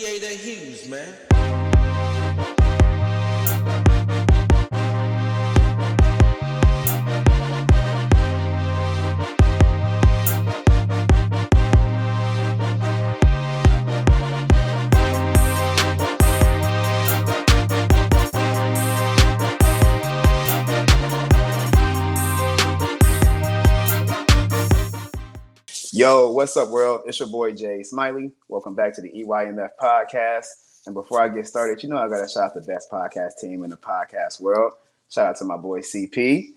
Creator Hughes, man. Yo, what's up, world? It's your boy Jay Smiley. Welcome back to the EYMF podcast. And before I get started, you know I gotta shout out the best podcast team in the podcast world. Shout out to my boy CP.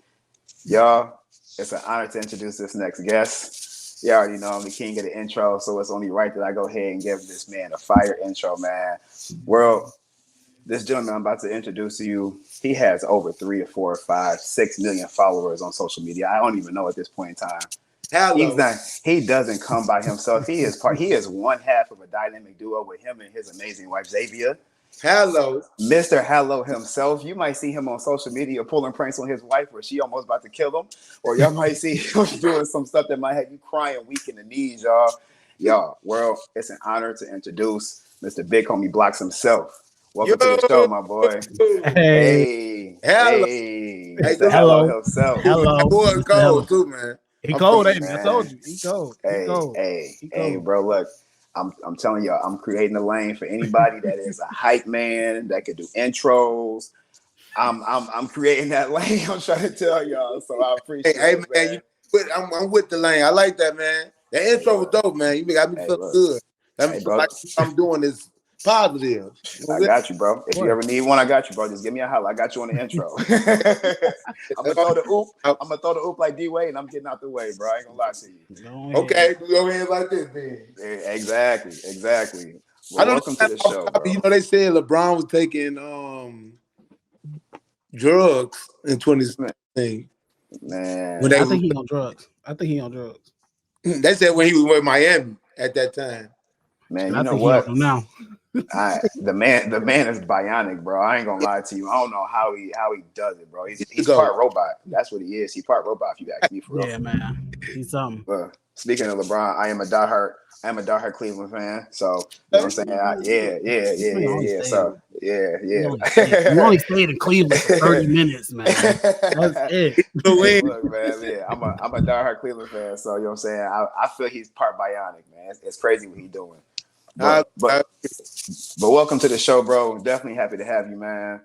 Y'all, it's an honor to introduce this next guest. You already know I'm the king of the intro, so it's only right that I go ahead and give this man a fire intro, man. World, this gentleman I'm about to introduce to you, he has over 3 or 4 or 5, 6 million followers on social media. I don't even know at this point in time. Hallo. He doesn't come by himself. He is one half of a dynamic duo with him and his amazing wife Xavier. Hallo. Mr. Hallo himself. You might see him on social media pulling pranks on his wife where she almost about to kill him. Or y'all might see him doing some stuff that might have you crying weak in the knees, y'all. Y'all, world, it's an honor to introduce Mr. Big Homie Blocks himself. Welcome to the show, my boy. Hey. Hello. Hey. Hey, Mr. Hallo himself. Hello. That boy cold too, man. He cold, ain't he? man. I told you. He cold. He cold. Hey, bro, look. I'm telling y'all, I'm creating a lane for anybody that is a hype man that could do intros. I'm creating that lane. I'm trying to tell y'all. So I appreciate it. Hey, man, I'm with the lane. I like that, man. That intro was dope, man. You got me feeling good. That means like I'm doing is positive. I got you, bro. If you ever need one, I got you, bro. Just give me a holler. I got you on the intro. I'm gonna throw the oop like D-Wade, and I'm getting out the way, bro. I ain't gonna lie to you. Okay, we go ahead like this, then. Yeah, exactly. Well, welcome to the show, bro. You know, they said LeBron was taking drugs in 2016. Man, I think he on drugs. They said when he was with Miami at that time. Man, you know what? Now, the man is bionic, bro. I ain't gonna lie to you. I don't know how he does it, bro. He's part robot. That's what he is. He's part robot. If you ask me, for real. Yeah, man. He's something. Speaking of LeBron, I am a diehard Cleveland fan. So you know what I'm saying? Yeah. So yeah. You only stayed in Cleveland for 30 minutes, man. That's it. Look, man, yeah, I'm a diehard Cleveland fan. So you know what I'm saying? I feel he's part bionic, man. It's crazy what he's doing. But welcome to the show, bro. Definitely happy to have you, man.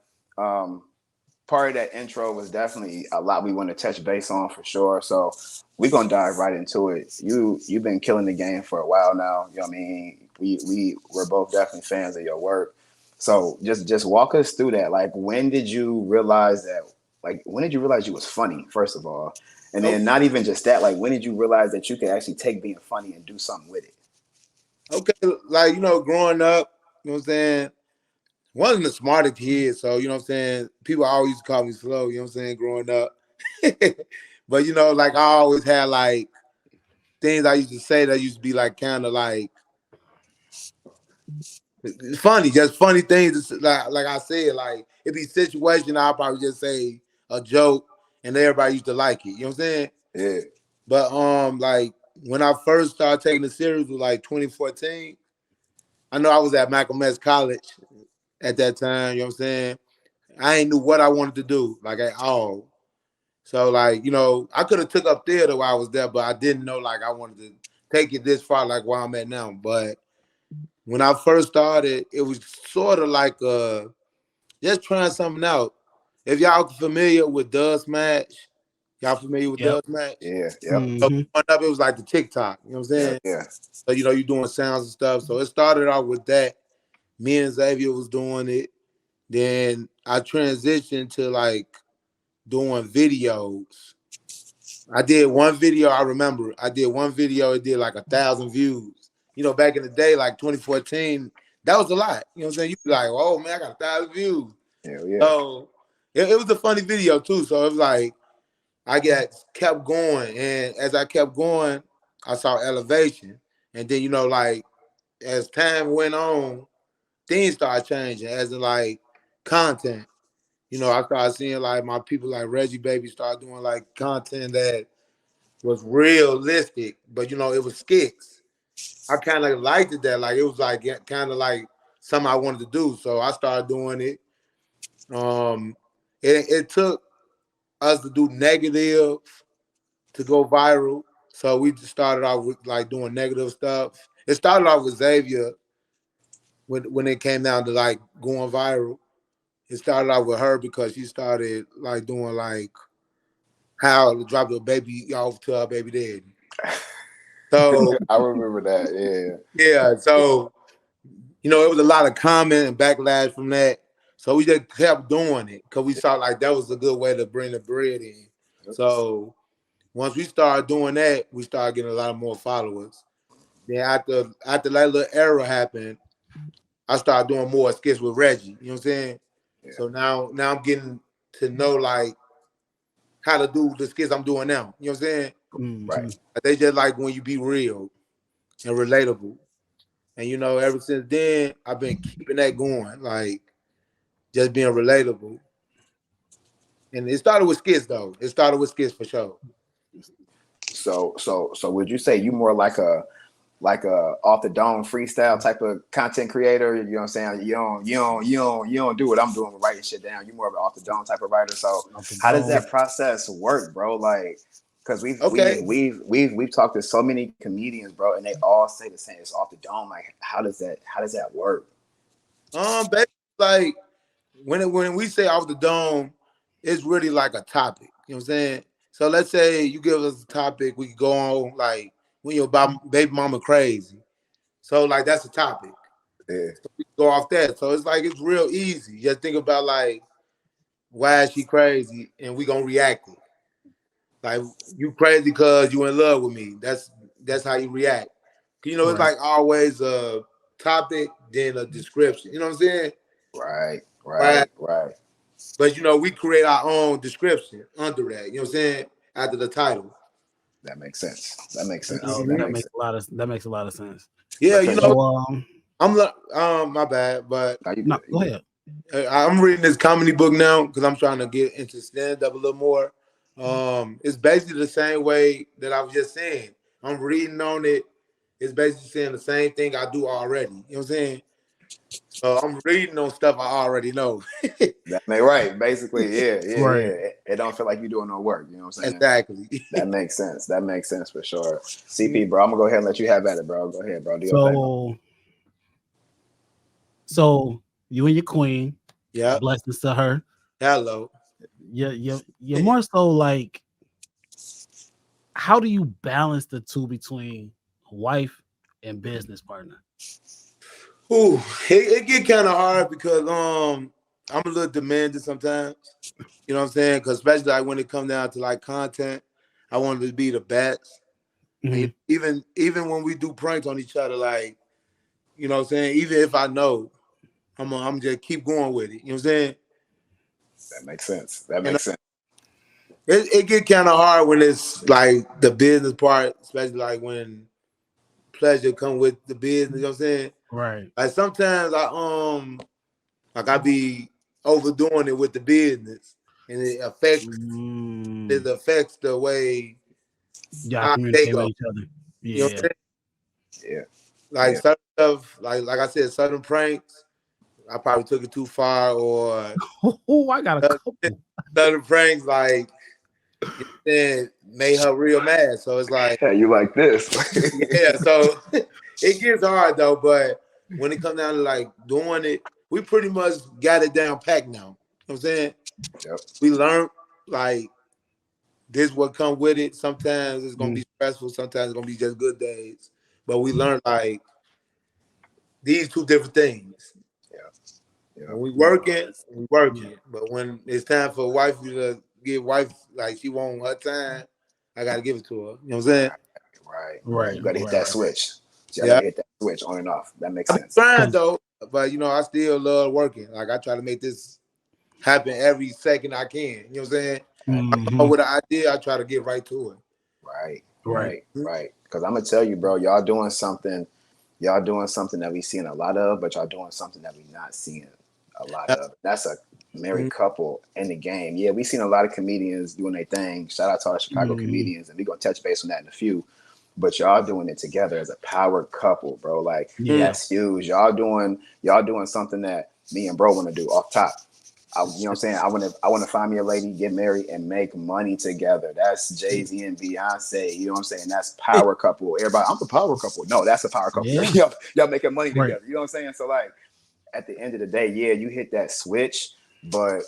Part of that intro was definitely a lot we want to touch base on for sure. So we're gonna dive right into it. You've been killing the game for a while now. You know what I mean? We're both definitely fans of your work. So just walk us through that. Like, when did you realize you was funny, first of all? And then not even just that, like, when did you realize that you could actually take being funny and do something with it? Okay, like, you know, growing up, you know what I'm saying, wasn't the smartest kid, so, you know what I'm saying, people always used to call me slow, you know what I'm saying, growing up. But, you know, like, I always had, like, things I used to say that used to be, like, kind of, like, funny, just funny things, like I said, like, it'd be a situation, I'll probably just say a joke, and everybody used to like it, you know what I'm saying? Yeah. But, like, when I first started taking it serious was like 2014. I know I was at Malcolm X College at that time, you know what I'm saying? I ain't knew what I wanted to do, like, at all. So, like, you know, I could have took up theater while I was there, but I didn't know, like, I wanted to take it this far, like, where I'm at now. But when I first started, it was sort of like just trying something out. If y'all familiar with Dub Smash, y'all familiar with Dub Smash? Yeah. So growing up, it was like the TikTok, you know what I'm saying? Yeah. So, you know, you're doing sounds and stuff. So it started out with that. Me and Xavier was doing it. Then I transitioned to, like, doing videos. I did one video, I remember. I did one video, it did like 1,000 views. You know, back in the day, like 2014, that was a lot. You know what I'm saying? You'd be like, oh, man, I got 1,000 views. Hell yeah. So it was a funny video, too. So it was like, I kept going, and as I kept going, I saw elevation. And then, you know, like, as time went on, things started changing, as in, like, content. You know, I started seeing, like, my people like Reggie Baby start doing, like, content that was realistic, but, you know, it was skits. I kind of liked it that, like, it was, like, kind of, like, something I wanted to do. So I started doing it. It took us to do negative to go viral. So we just started off with like doing negative stuff. It started off with Xavier when it came down to like going viral. It started out with her because she started like doing like how to drop the baby off to her baby daddy. So I remember that. yeah, so it was a lot of comment and backlash from that. So we just kept doing it because we saw like that was a good way to bring the bread in. So once we started doing that, we started getting a lot of more followers. Then after that little era happened, I started doing more skits with Reggie. You know what I'm saying? Yeah. So now I'm getting to know like how to do the skits I'm doing now. You know what I'm saying? Right. They just like when you be real and relatable. And ever since then, I've been keeping that going, like just being relatable. And it started with skits though. It started with skits for sure. So would you say you more like a off the dome freestyle type of content creator? You know what I'm saying? You don't do what I'm doing with writing shit down. You more of an off the dome type of writer. So how does that process work, bro? Like, because we've talked to so many comedians, bro, and they all say the same. It's off the dome. Like, how does that work? Basically, like when we say off the dome, it's really like a topic. You know what I'm saying? So let's say you give us a topic, we could go on like when your baby mama crazy. So like that's a topic. Yeah. So we go off that. So it's like it's real easy. Just think about like why is she crazy, and we gonna react it. Like you crazy because you in love with me. That's how you react. It's like always a topic, then a description. You know what I'm saying? Right. But we create our own description under that. You know what I'm saying? After the title. That makes sense. That makes sense. Oh, That that makes makes sense. that makes a lot of sense. Yeah, Because I'm my bad, but no, go ahead. I'm reading this comedy book now because I'm trying to get into stand up a little more. It's basically the same way that I was just saying. I'm reading on it. It's basically saying the same thing I do already. You know what I'm saying? So I'm reading on stuff I already know. that may right. Basically, yeah. Right. It don't feel like you're doing no work. You know what I'm saying? Exactly. That makes sense. That makes sense for sure. CP, bro, I'm gonna go ahead and let you have at it, bro. Go ahead, bro. Do your thing. So you and your queen, Yeah. blessings to her. Hello. You're more so like, how do you balance the two between wife and business partner? Ooh, it get kind of hard because I'm a little demanding sometimes. You know what I'm saying? Because especially like when it comes down to like content, I want it to be the best. And even when we do pranks on each other, like what I'm saying, even if I know, I'm just keep going with it. You know what I'm saying? That makes sense. That makes sense. It get kind of hard when it's like the business part, especially like when pleasure come with the business. You know what I'm saying? Right. Like sometimes I be overdoing it with the business, and it affects the way Y'all how they communicate with go. each other. You know what I'm Yeah. saying? Yeah. Like certain stuff, like I said, certain pranks, I probably took it too far, or Oh, I got a couple. certain pranks like then made her real mad. So it's like, Yeah, you like this. yeah. So it gets hard though, but when it comes down to like doing it, we pretty much got it down packed now. You know what I'm saying? Yep. We learned like this what come with it. Sometimes it's gonna be stressful, sometimes it's gonna be just good days. But we learned like these two different things. Yeah. When we working, we working. But when it's time for wifey to give wife like she want her time, I gotta give it to her. You know what I'm saying? Right. You gotta hit that switch. So I Yeah. gotta hit that switch on and off. That makes I'm sense. trying though, but I still love working. Like I try to make this happen every second I can. You know what I'm saying? With an idea, I try to get right to it. Right. Because I'm gonna tell you, bro, y'all doing something that we seeing a lot of, but y'all doing something that we not seeing a lot of. That's a married couple in the game. Yeah, we seen a lot of comedians doing their thing. Shout out to all the Chicago comedians, and we gonna touch base on that in a few. but y'all doing it together as a power couple, bro. Like Yes. that's huge. Y'all doing something that me and bro want to do off top. You know what I'm saying? I want to find me a lady, get married, and make money together. That's Jay-Z and Beyonce. You know what I'm saying? That's power couple. Everybody, I'm the power couple. No, that's a power couple. Yeah. Y'all making money Right. together. You know what I'm saying? So like at the end of the day, yeah, you hit that switch, but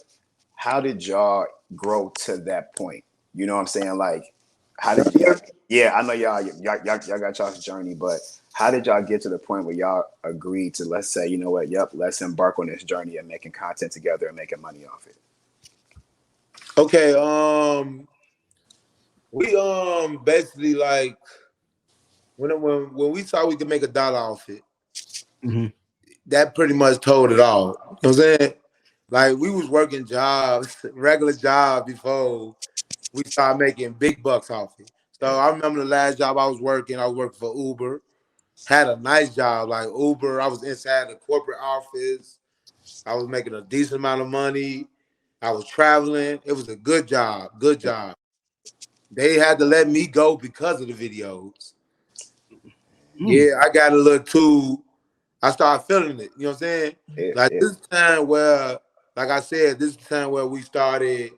how did y'all grow to that point? You know what I'm saying? Like, how did y'all? Yeah, I know y'all got y'all's journey, but how did y'all get to the point where y'all agreed to, let's say, you know what, yep, let's embark on this journey of making content together and making money off it? Okay, we basically like when we saw we could make $1 off it, that pretty much told it all. You know what I'm saying? Like we was working jobs, regular jobs before we started making big bucks off it. So I remember the last job I was working for Uber. Had a nice job, like Uber. I was inside the corporate office. I was making a decent amount of money. I was traveling. It was a good job, good job. They had to let me go because of the videos. Yeah, I got a little too, I started feeling it. You know what I'm saying? Like this time where, like I said, this time where we started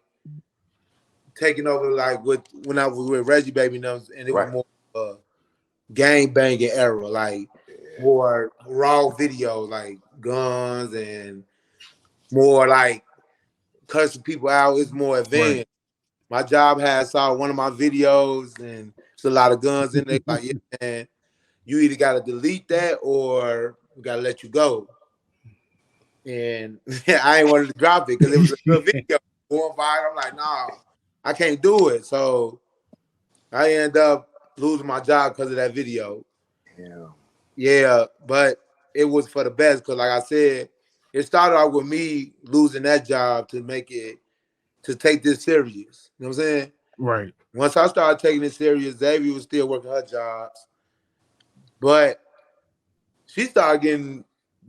taking over, like when I was with Reggie Baby Numbers, and it was more gang banging era, like more raw video, like guns and more like cursing people out. It's more advanced. Right. My job saw one of my videos and there's a lot of guns in there. Like, yeah, man, you either got to delete that or we got to let you go. And I ain't wanted to drop it because it was a good video. Going viral. I'm like, nah, I can't do it. So I end up losing my job because of that video. Yeah, but it was for the best because, like I said, it started out with me losing that job to take this serious. You know what I'm saying? Right. Once I started taking it serious, Xavier was still working her jobs, but she started getting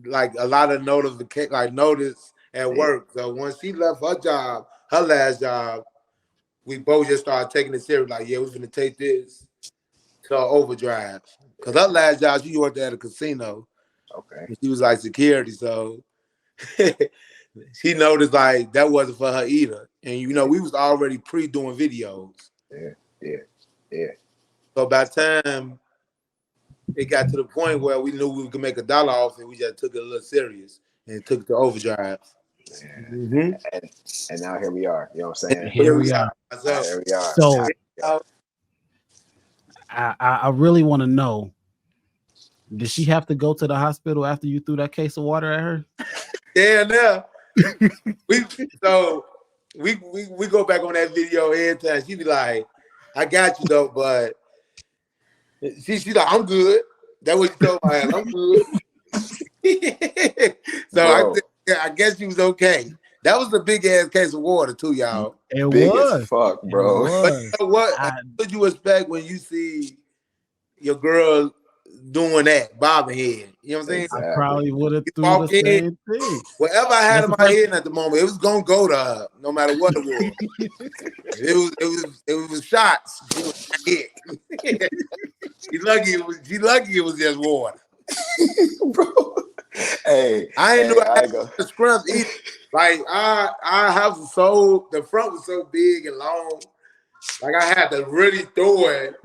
like a lot of notice at work. So once she left her job, her last job, we both just started taking it serious. Like, yeah, we're gonna take this to overdrive. Cause her last job, she worked at a casino. Okay. She was like security, so she noticed like that wasn't for her either. And you know, we was already pre-doing videos. Yeah. So by the time it got to the point where we knew we could make $1 off it, we just took it a little serious and took it to overdrive. And now here we are. You know what I'm saying? Here we are. Here we are. So I really want to know, did she have to go to the hospital after you threw that case of water at her? Yeah, no. we go back on that video every time. She be like, I got you though, but she like, I'm good. That's what she told my ass. I'm good. So I guess she was okay. That was a big ass case of water too, y'all. It big was. As fuck, bro. But you know what? What you expect when you see your girl doing that, bobbing head? You know what I'm saying? Exactly. I probably would have threw the same thing. Whatever I had in my head at the moment, it was gonna go to her, no matter what it was. it was shots. She was hit. She lucky it was just water. Bro. Hey, I ain't knew I had the scrubs either. Like our house was the front was so big and long. Like I had to really throw it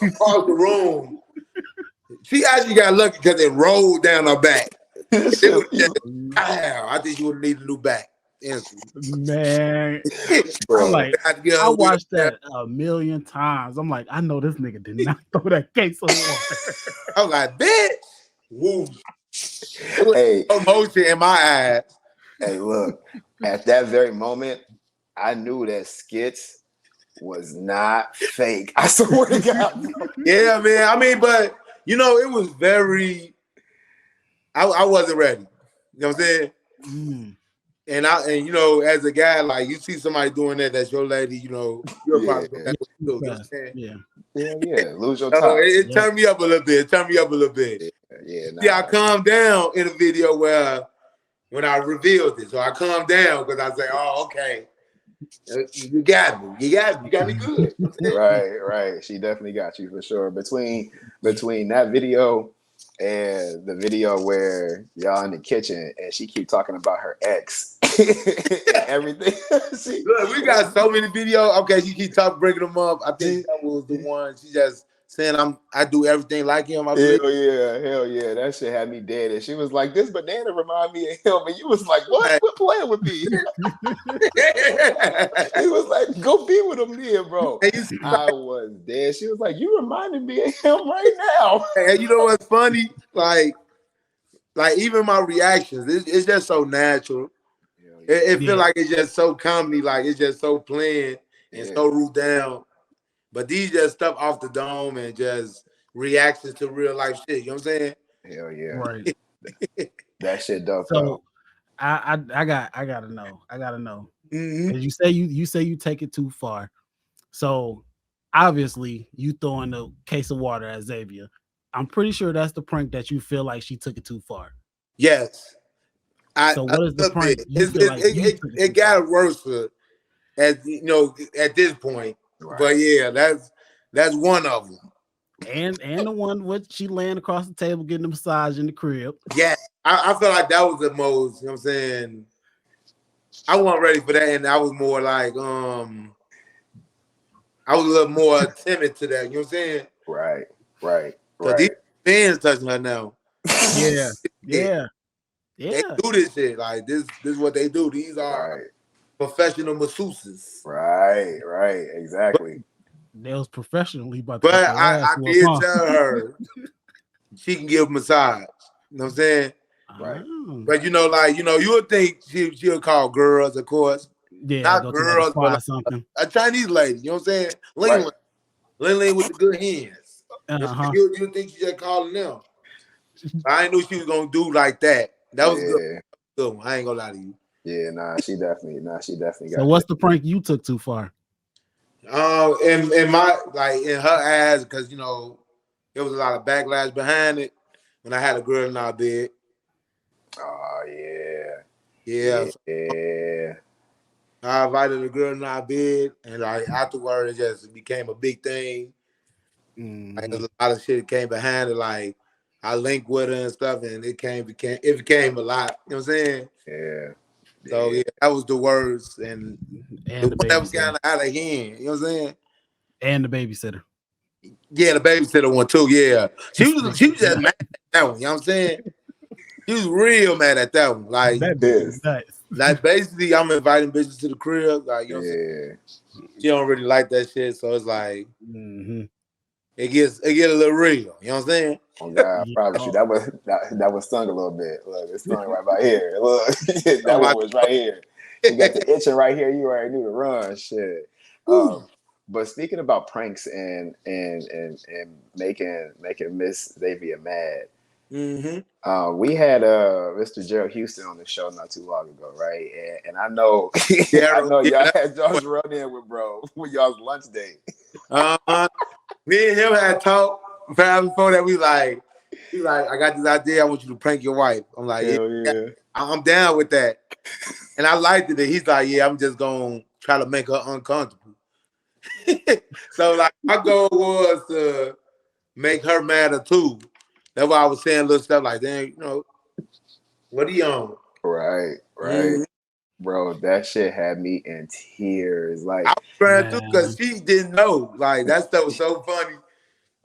across the room. She actually got lucky because it rolled down her back. It was just, I think you would need a new back. Man, I'm like, I watched that a million times. I'm like, I know this nigga did not throw that case of water. I was like, bitch. Woo. Hey, emotion in my eyes. Hey, look, at that very moment, I knew that skits was not fake. I swear to God. Yeah, man. I mean, but you know, it was very. I wasn't ready. You know what I'm saying? And you know, as a guy, like you see somebody doing that's your lady, you know, you're probably doing that too. You know what I'm saying? Yeah. Lose your top. It turned me up a little bit. Yeah, I calmed down in a video when I revealed it. So I calmed down because I say, oh, okay. You got me. You got me good. Right. She definitely got you for sure. Between that video and the video where y'all in the kitchen and she keep talking about her ex and everything. Look, we got so many videos. Okay, you keep bringing them up. I think that was the one. She just saying I do everything like him. I believe. Hell yeah. That shit had me dead. And she was like, "This banana remind me of him." And you was like, "What? Quit playing with me." He was like, "Go be with him then, bro." I was dead. She was like, "You reminded me of him right now." And you know what's funny? Like even my reactions, it's just so natural. It feel like it's just so comedy, like it's just so plain and so root down. But these just stuff off the dome and just reactions to real life shit. You know what I'm saying? Hell yeah. Right. That shit dope. So I gotta know. Mm-hmm. Cause you say you take it too far. So obviously you throwing a case of water at Xavier. I'm pretty sure that's the prank that you feel like she took it too far. Yes. So what is the prank you feel like it got worse at this point. Right. But yeah, that's one of them. And the one with she laying across the table getting a massage in the crib. Yeah, I feel like that was the most, you know what I'm saying? I wasn't ready for that, and I was more like, I was a little more timid to that, you know what I'm saying? Right. Because these fans touching her now. Yeah. They do this shit. Like, this is what they do. These are professional masseuses. Right. Exactly. They was professionally, but I did tell her she can give a massage. You know what I'm saying? Right. But you would think she'll call girls, of course. Yeah, not girls, but like something. A Chinese lady. You know what I'm saying? Ling with the good hands. You think she just calling them? I didn't know she was gonna do like that. That was good one. I ain't gonna lie to you. Yeah, she definitely got. So what's the prank you took too far? In her ass, because there was a lot of backlash behind it when I had a girl in our bed. Oh yeah. I invited a girl in our bed, and afterward it just became a big thing. Like, a lot of shit came behind it. Like, I linked with her and stuff, and it became a lot. You know what I'm saying? Yeah. So that was the words, and the one that was kind of out of hand. You know what I'm saying? And the babysitter. Yeah, the babysitter one too. Yeah, she was just mad at that one. You know what I'm saying? She was real mad at that one. Like like basically, I'm inviting bitches to the crib. Like, you know what I'm saying? She don't really like that shit, so it's like it get a little real. You know what I'm saying? Oh God, I promise you, that was stung a little bit. Look, it's stung right by here. Look, that one was right here. You got the itching right here. You already knew to run. Shit. But speaking about pranks and making Miss Xavier mad, we had Mr. Gerald Houston on the show not too long ago, right? And I know y'all had y'all's run in with bro with y'all's lunch date. Me and him had talked before that. We like, I got this idea. I want you to prank your wife. I'm like, yeah. I'm down with that. And I liked it. He's like, yeah, I'm just gonna try to make her uncomfortable. So like, my goal was to make her madder too. That's why I was saying little stuff like, damn, what are you on? Right. Bro, that shit had me in tears. Like, I was trying to, because she didn't know. Like, that stuff was so funny.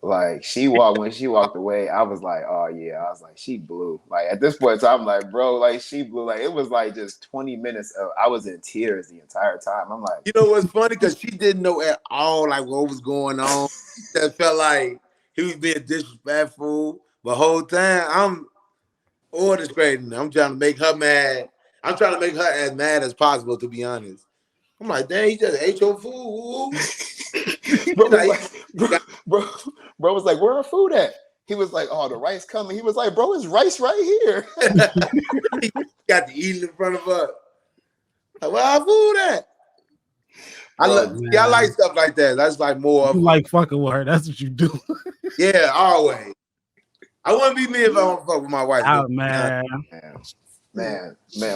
Like, when she walked away, I was like, oh yeah. I was like, she blew. Like, at this point, so I'm like, bro, like, she blew. Like, it was like just 20 minutes of I was in tears the entire time. I'm like, you know what's funny? Because she didn't know at all like what was going on. That felt like he was being disrespectful. The whole time I'm orchestrating. I'm trying to make her mad. I'm trying to make her as mad as possible, to be honest. I'm like, dang, he just ate your food. Bro was like, where our food at? He was like, oh, the rice coming. He was like, bro, it's rice right here. He got to eat in front of us. Like, where our food at? I like stuff like that. That's like more of like fucking with her. That's what you do. Yeah, always. I wouldn't be me if I don't fuck with my wife. Oh, man.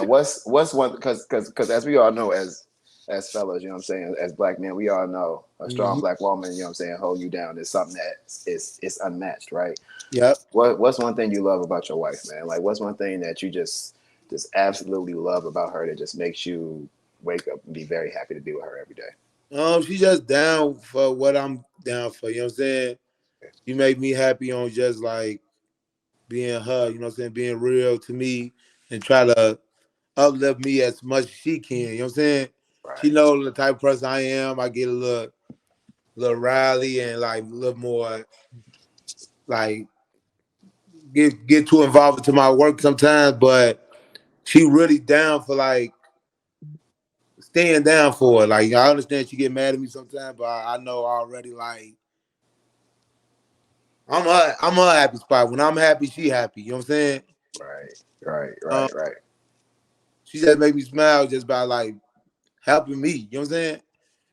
What's one because as we all know, as as fellas, you know what I'm saying, as black men, we all know a strong black woman, you know what I'm saying, hold you down is something that is unmatched, right? Yep. What's one thing you love about your wife, man? Like, what's one thing that you just absolutely love about her that just makes you wake up and be very happy to be with her every day? She's just down for what I'm down for. You know what I'm saying? You make me happy on just like being her. You know what I'm saying? Being real to me and try to uplift me as much as she can. You know what I'm saying? She Right. knows the type of person I am. I get a little rowdy and like a little more like get too involved into my work sometimes, but she really down for like staying down for it. Like I understand she get mad at me sometimes, but I know already like I'm her happy spot. When I'm happy, she happy. You know what I'm saying? Right. Right. Um, Right. Right. she just make me smile just by like helping me. You know what I'm saying?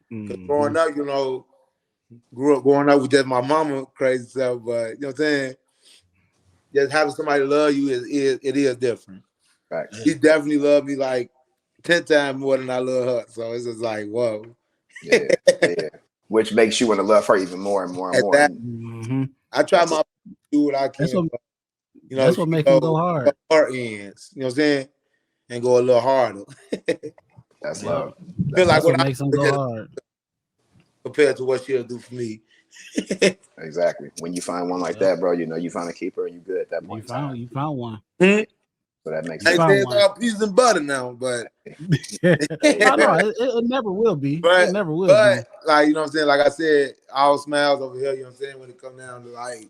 Because Mm-hmm. growing up, grew up growing up with just my mama crazy stuff, but you know what I'm saying? Just having somebody love you is different. Facts. She definitely loved me like 10 times more than I love her. So it's just like, whoa. Yeah. Yeah. Which makes you want to love her even more and more and At more. that, And Mm-hmm. I try that's my best to do what I That's can, what but that's what she make them go go hard. her ends, you know what I'm saying? And go a little harder. that's Yep. love. Feel That's like That's love. what what I makes them do go just hard. compared to what she'll do for me. Exactly. When you find one like Yep. that, bro, you know you found a keeper and you good at that point in time. You found one. Hmm? So that makes You I ain't sense. saying found it's one. all peas and butter now, but Hey, Oh no, bro. it never will be. It but never will but be. like you know what I'm saying? Like I said, all smiles over here, you know what I'm saying, when it comes down to like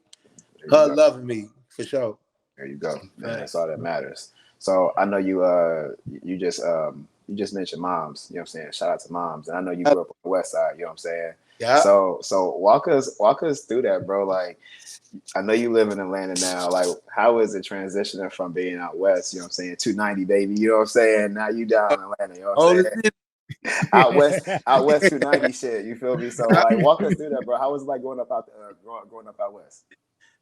There you her go. loving me for sure. There you go. Man, that's Facts. all that matters. So I know you just mentioned moms, you know what I'm saying? Shout out to moms. And I know you grew up on the west side, you know what I'm saying? Yeah. So walk us through that, bro. Like I know you live in Atlanta now. Like, how is it transitioning from being out west, you know what I'm saying, 290, baby, you know what I'm saying? Now you down in Atlanta, you know what I'm Oh, this saying? is Out west 290 shit, you feel me? So like walk us through that, bro. How was it like growing up out west?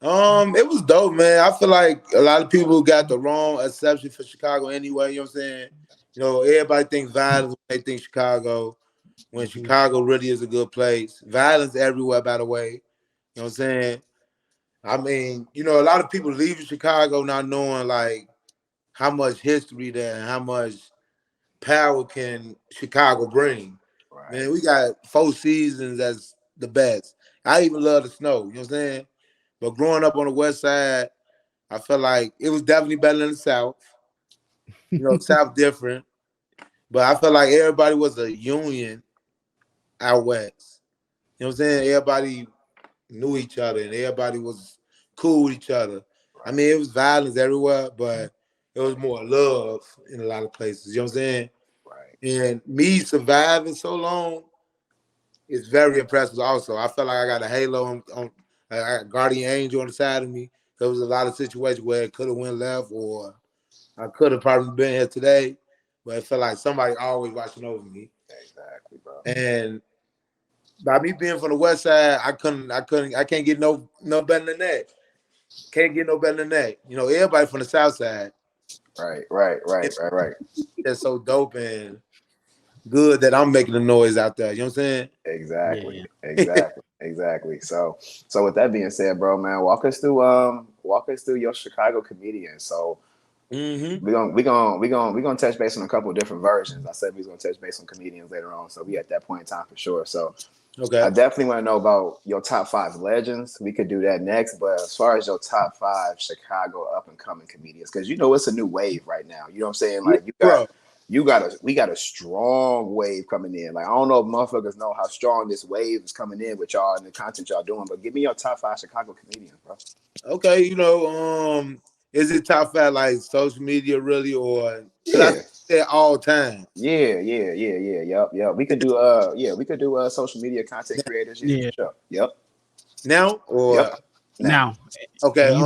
it was dope, man. I feel like a lot of people got the wrong exception for Chicago anyway. You know what I'm saying? Everybody thinks violence when they think Chicago, when Mhm. Chicago really is a good place. Violence everywhere, by the way. You know what I'm saying? I mean, a lot of people leaving Chicago not knowing like how much history there and how much power can Chicago bring. Right, Man, we got 4 seasons as the best. I even love the snow. You know what I'm saying? But growing up on the west side, I felt like it was definitely better than the South. South different. But I felt like everybody was a union out west. You know what I'm saying? Everybody knew each other and everybody was cool with each other. I right, mean, it was violence everywhere, but it was more love in a lot of places. You know what I'm saying? right. And me surviving so long is very impressive. Also, I felt like I got a halo on I got a guardian angel on the side of me. There was a lot of situations where it could have went left, or I could have probably been here today, but it felt like somebody always watching over me. Exactly, bro. And by me being from the west side, I can't get no better than that. Can't get no better than that. Everybody from the south side, Right, right, right, it's right, right. just so dope and good that I'm making the noise out there. You know what I'm Exactly, Yeah. saying? exactly, exactly. So with that being said, bro, man, walk us through your Chicago comedian. So hmm we're gonna touch base on a couple of different versions. I said we was gonna touch base on comedians later on, so we at that point in time for sure. So I Okay. definitely want to know about your top five legends. We could do that next, but as far as your top five Chicago up and coming comedians, because it's a new wave right now. You know what I'm saying? Yeah, Like bro. we got a strong wave coming in. Like I don't know if motherfuckers know how strong this wave is coming in with y'all and the content y'all doing, but give me your top five Chicago comedians, bro. Okay, is it top five like social media really, or because I Yeah, said all time yeah. Yep. We could do social media content creators. Yeah, Yeah. for sure. Yep. now or Yep. Now. Now, okay. and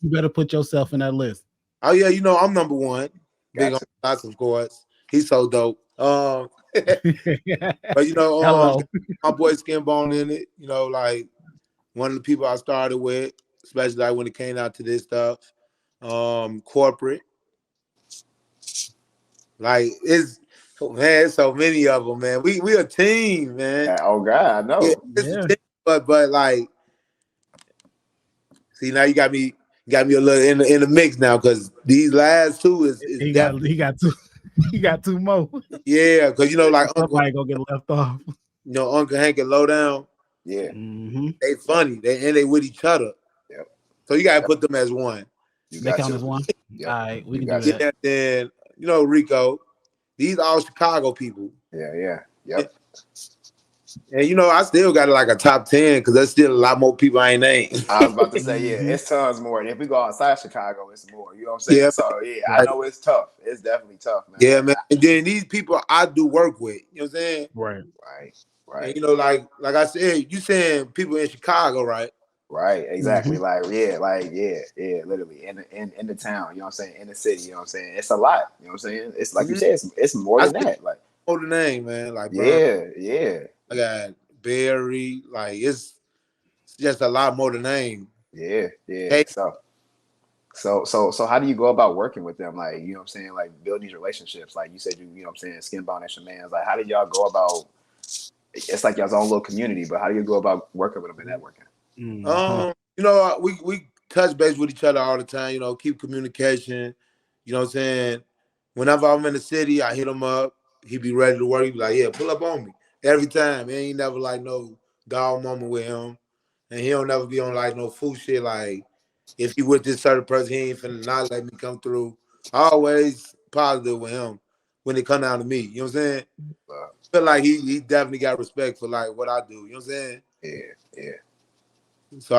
you better put yourself in that list. Oh yeah, I'm number one. Big on Gotcha. lots of course. He's so dope. But Hello. my boy Skinbone in it. Like one of the people I started with, especially like when it came out to this stuff. Corporate, like it's Oh, man, so many of them, man. We a team, man. Oh God, I know. Yeah, it's a team, but like, see, now you got me a little in the mix now because these last two is he definitely got two he got two more. yeah, because like Somebody gonna get left off. Uncle Hank and Lowdown. Yeah. Mm-hmm. They funny. They with each other. Yep. So you gotta put them as one. You They got count to. as one. Yep. All right, we You can do got to. that. Yeah, then Rico. These all Chicago people. Yeah. Yep. And I still got like a top 10 because there's still a lot more people I ain't named. I was about to say, yeah, Mm-hmm. it's tons more. And if we go outside Chicago, it's more. You know what I'm saying? Yeah, So yeah, I right. know it's tough. It's definitely tough, man. Yeah, man. And then these people I do work with. You know what I'm saying? Right. Right. And like I said, you saying people in Chicago, right? Right, exactly. Mm-hmm. Yeah, literally in the town, you know what I'm saying, in the city, you know what I'm saying. It's a lot, you know what I'm saying. It's like you Mm-hmm. said, it's more I than still that. Like, know the name, man. Like Burn, yeah, I got Barry. Like it's just a lot more than name. yeah. Hey, So how do you go about working with them? Like, you know what I'm saying, like building these relationships. Like you said, you know what I'm saying, Skinbound Extra Man's. Like, how did y'all go about? It's like y'all's own little community, but how do you go about working with them and networking? Mm-hmm. we touch base with each other all the time. Keep communication. You know what I'm saying? Whenever I'm in the city, I hit him up. He be ready to work. He be like, "Yeah, pull up on me every time." He ain't never like no dog moment with him, and he don't never be on like no fool shit. Like if he with this certain person, he ain't finna not let me come through. Always positive with him when it come down to me. You know what I'm saying? Feel like he definitely got respect for like what I do. You know what I'm saying? Yeah. So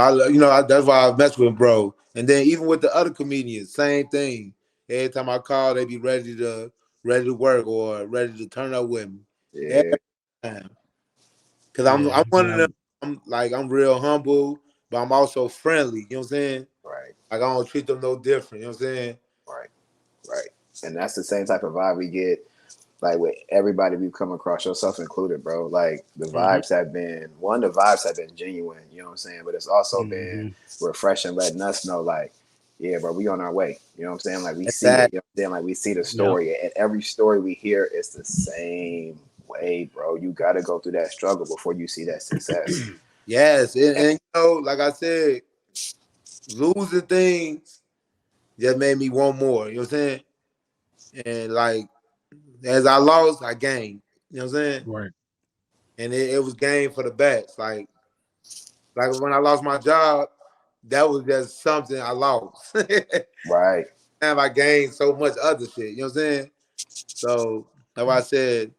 that's why I mess with bro. And then even with the other comedians, same thing. Every time I call, they be ready to work or ready to turn up with me. Every Yeah, time. Cause I'm one of Yeah. them. I'm real humble, but I'm also friendly. You know what I'm saying? right. Like I don't treat them no different. You know what I'm saying? Right. And that's the same type of vibe we get, like with everybody we've come across, yourself included, bro. Like the Mm-hmm. vibes have been genuine, you know what I'm saying? But it's also been Mm-hmm. refreshing, letting us know, like, yeah, bro, we on our way. You know what I'm saying? Like we see it, Exactly. you know what I'm saying? Like we see the Yep. story. And every story we hear is the same way, bro. You gotta go through that struggle before you see that success. Yes, and like I said, losing things just made me want more. You know what I'm saying? And like as I lost, I gained. You know what I'm saying? Right. And it was gained for the best. Like when I lost my job, that was just something I lost. Right. And I gained so much other shit. You know what I'm saying? So that's why I said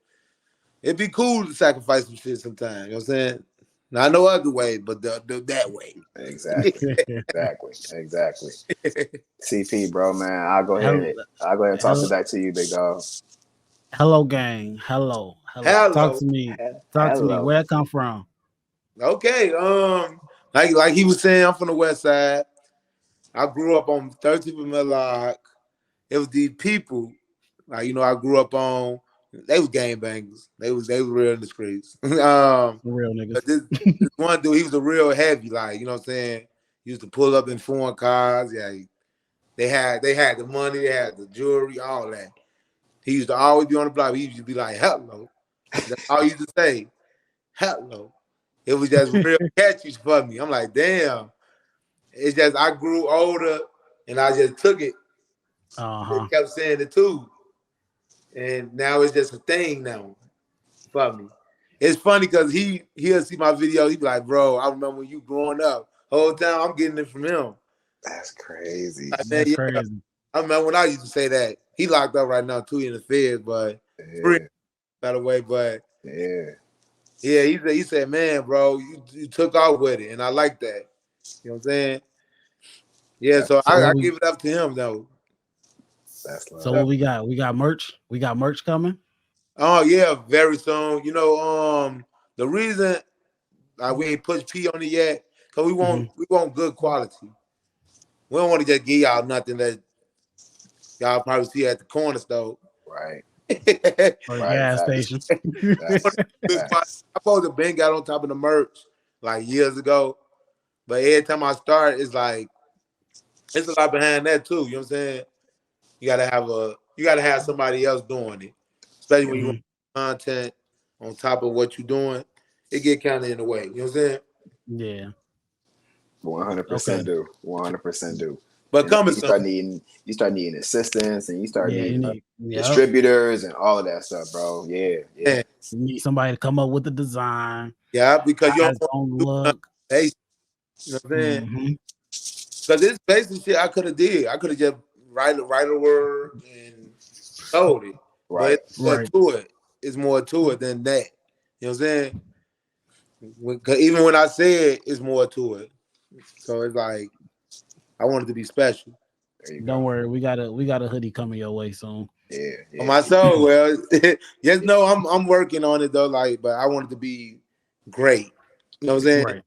it'd be cool to sacrifice some shit sometimes. You know what I'm saying? Not no other way, but that way. Exactly. Exactly. CP, bro, man. Hello, I'll go ahead and toss it hello, back to you, big dog. hello, gang. Hello. Talk Hello. to me. Talk to me. Hello. Where I come from? Okay. Like he was saying, I'm from the West Side. I grew up on 13th and Millock. It was these people, like I grew up on. They was gang bangers. They was real in the streets. Real niggas. But this one dude, he was a real heavy, like you know what I'm saying. He used to pull up in foreign cars. Yeah, they had the money, they had the jewelry, all that. He used to always be on the block. He used to be like, "Hello." That's all he used to say. Hello. It was just real catchy for me. I'm like, damn. It's just I grew older and I just took it. They Uh-huh. kept saying it too. And now it's just a thing now for me. It's funny because he'll see my video, he be like, bro, I remember when you growing up. Whole time I'm getting it from him. That's crazy. Like, man, That's yeah. crazy. I remember when I used to say that. He locked up right now too in the feds, but free Yeah. by the way. But Yeah. yeah, he said, man, bro, you took off with it. And I like that. You know what I'm saying? Yeah, That's so what's So up. I give it up to him though. That's what love. we got? We got merch. We got merch coming. Oh yeah, very soon. The reason we ain't pushed P on it yet, cause we want Mm-hmm. we want good quality. We don't want to just give y'all nothing that y'all probably see at the corner store. Right. Or a Right. gas Facts. station. Facts. Good quality. Facts. I supposed to been got on top of the merch like years ago, but every time I start, it's like it's a lot behind that too. You know what I'm saying? You gotta have somebody else doing it. especially when you want content on top of what you're doing, it get kind of in the way. You know what I'm saying? Yeah. 100% do. 100% do. But And then coming you start needing assistants, and you start Yeah, you needing need distributors and all of that stuff, bro. Yeah. yeah, you need somebody to come up with the design. because you don't Eyes want on to do look. basic. You know what I'm saying? Mm-hmm. Because it's basic shit I could have did. I could have just write a word and told it. But Right. it's more Right. to it. It's more to it than that. You know what I'm saying? 'Cause even when I say it, it's more to it. So it's like I want it to be special. There you Don't go. worry, we got a hoodie coming your way soon. Yeah. On Yeah. my soul, well, yes, no, I'm working on it though. Like, but I want it to be great. You know what I'm saying? Right.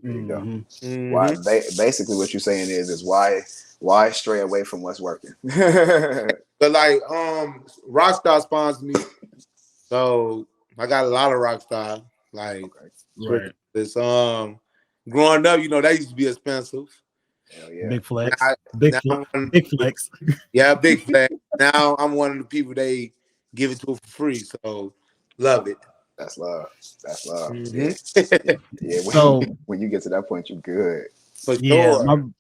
There you go. Mm-hmm. Why? Mm-hmm. Basically, what you're saying is why stray away from what's working. But like, Rockstar sponsors me, so I got a lot of Rockstar. Like, Okay. Right. this growing up, you know, that used to be expensive. Hell yeah. Big flex. Now, Big now flex. I'm one, Big flex. yeah, big flag. Now I'm one of the people they give it to for free. So love it. That's love. That's love. Mm-hmm. Yeah. Yeah. So When you get to that point, you're good. For yeah, sure.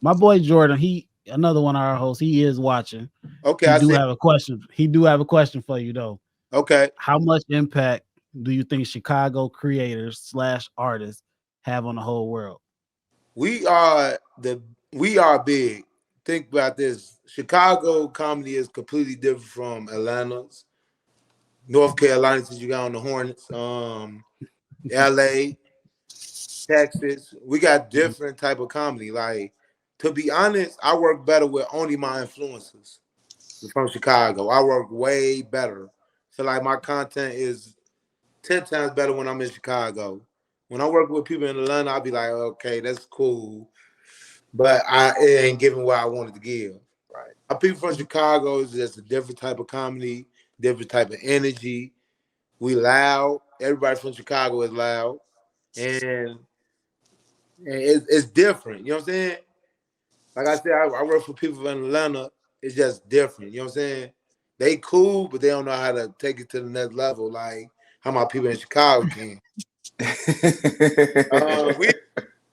my boy Jordan, he another one of our hosts, he is watching. Okay, He I do see. have a question. He do have a question for you though. Okay. How much impact do you think Chicago creators / artists have on the whole world? We are we are big. Think about this. Chicago comedy is completely different from Atlanta's. North Carolina, since you got on the Hornets, LA, Texas. We got different type of comedy. Like, to be honest, I work better with only my influencers from Chicago. I work way better. So like my content is 10 times better when I'm in Chicago. When I work with people in Atlanta, I'll be like, okay, that's cool. But it ain't giving what I wanted to give. Right. Our people from Chicago is just a different type of comedy, different type of energy. We loud. Everybody from Chicago is loud. And it's different. You know what I'm saying? Like I said, I work for people in Atlanta. It's just different. You know what I'm saying? They cool, but they don't know how to take it to the next level. Like how my people in Chicago can. We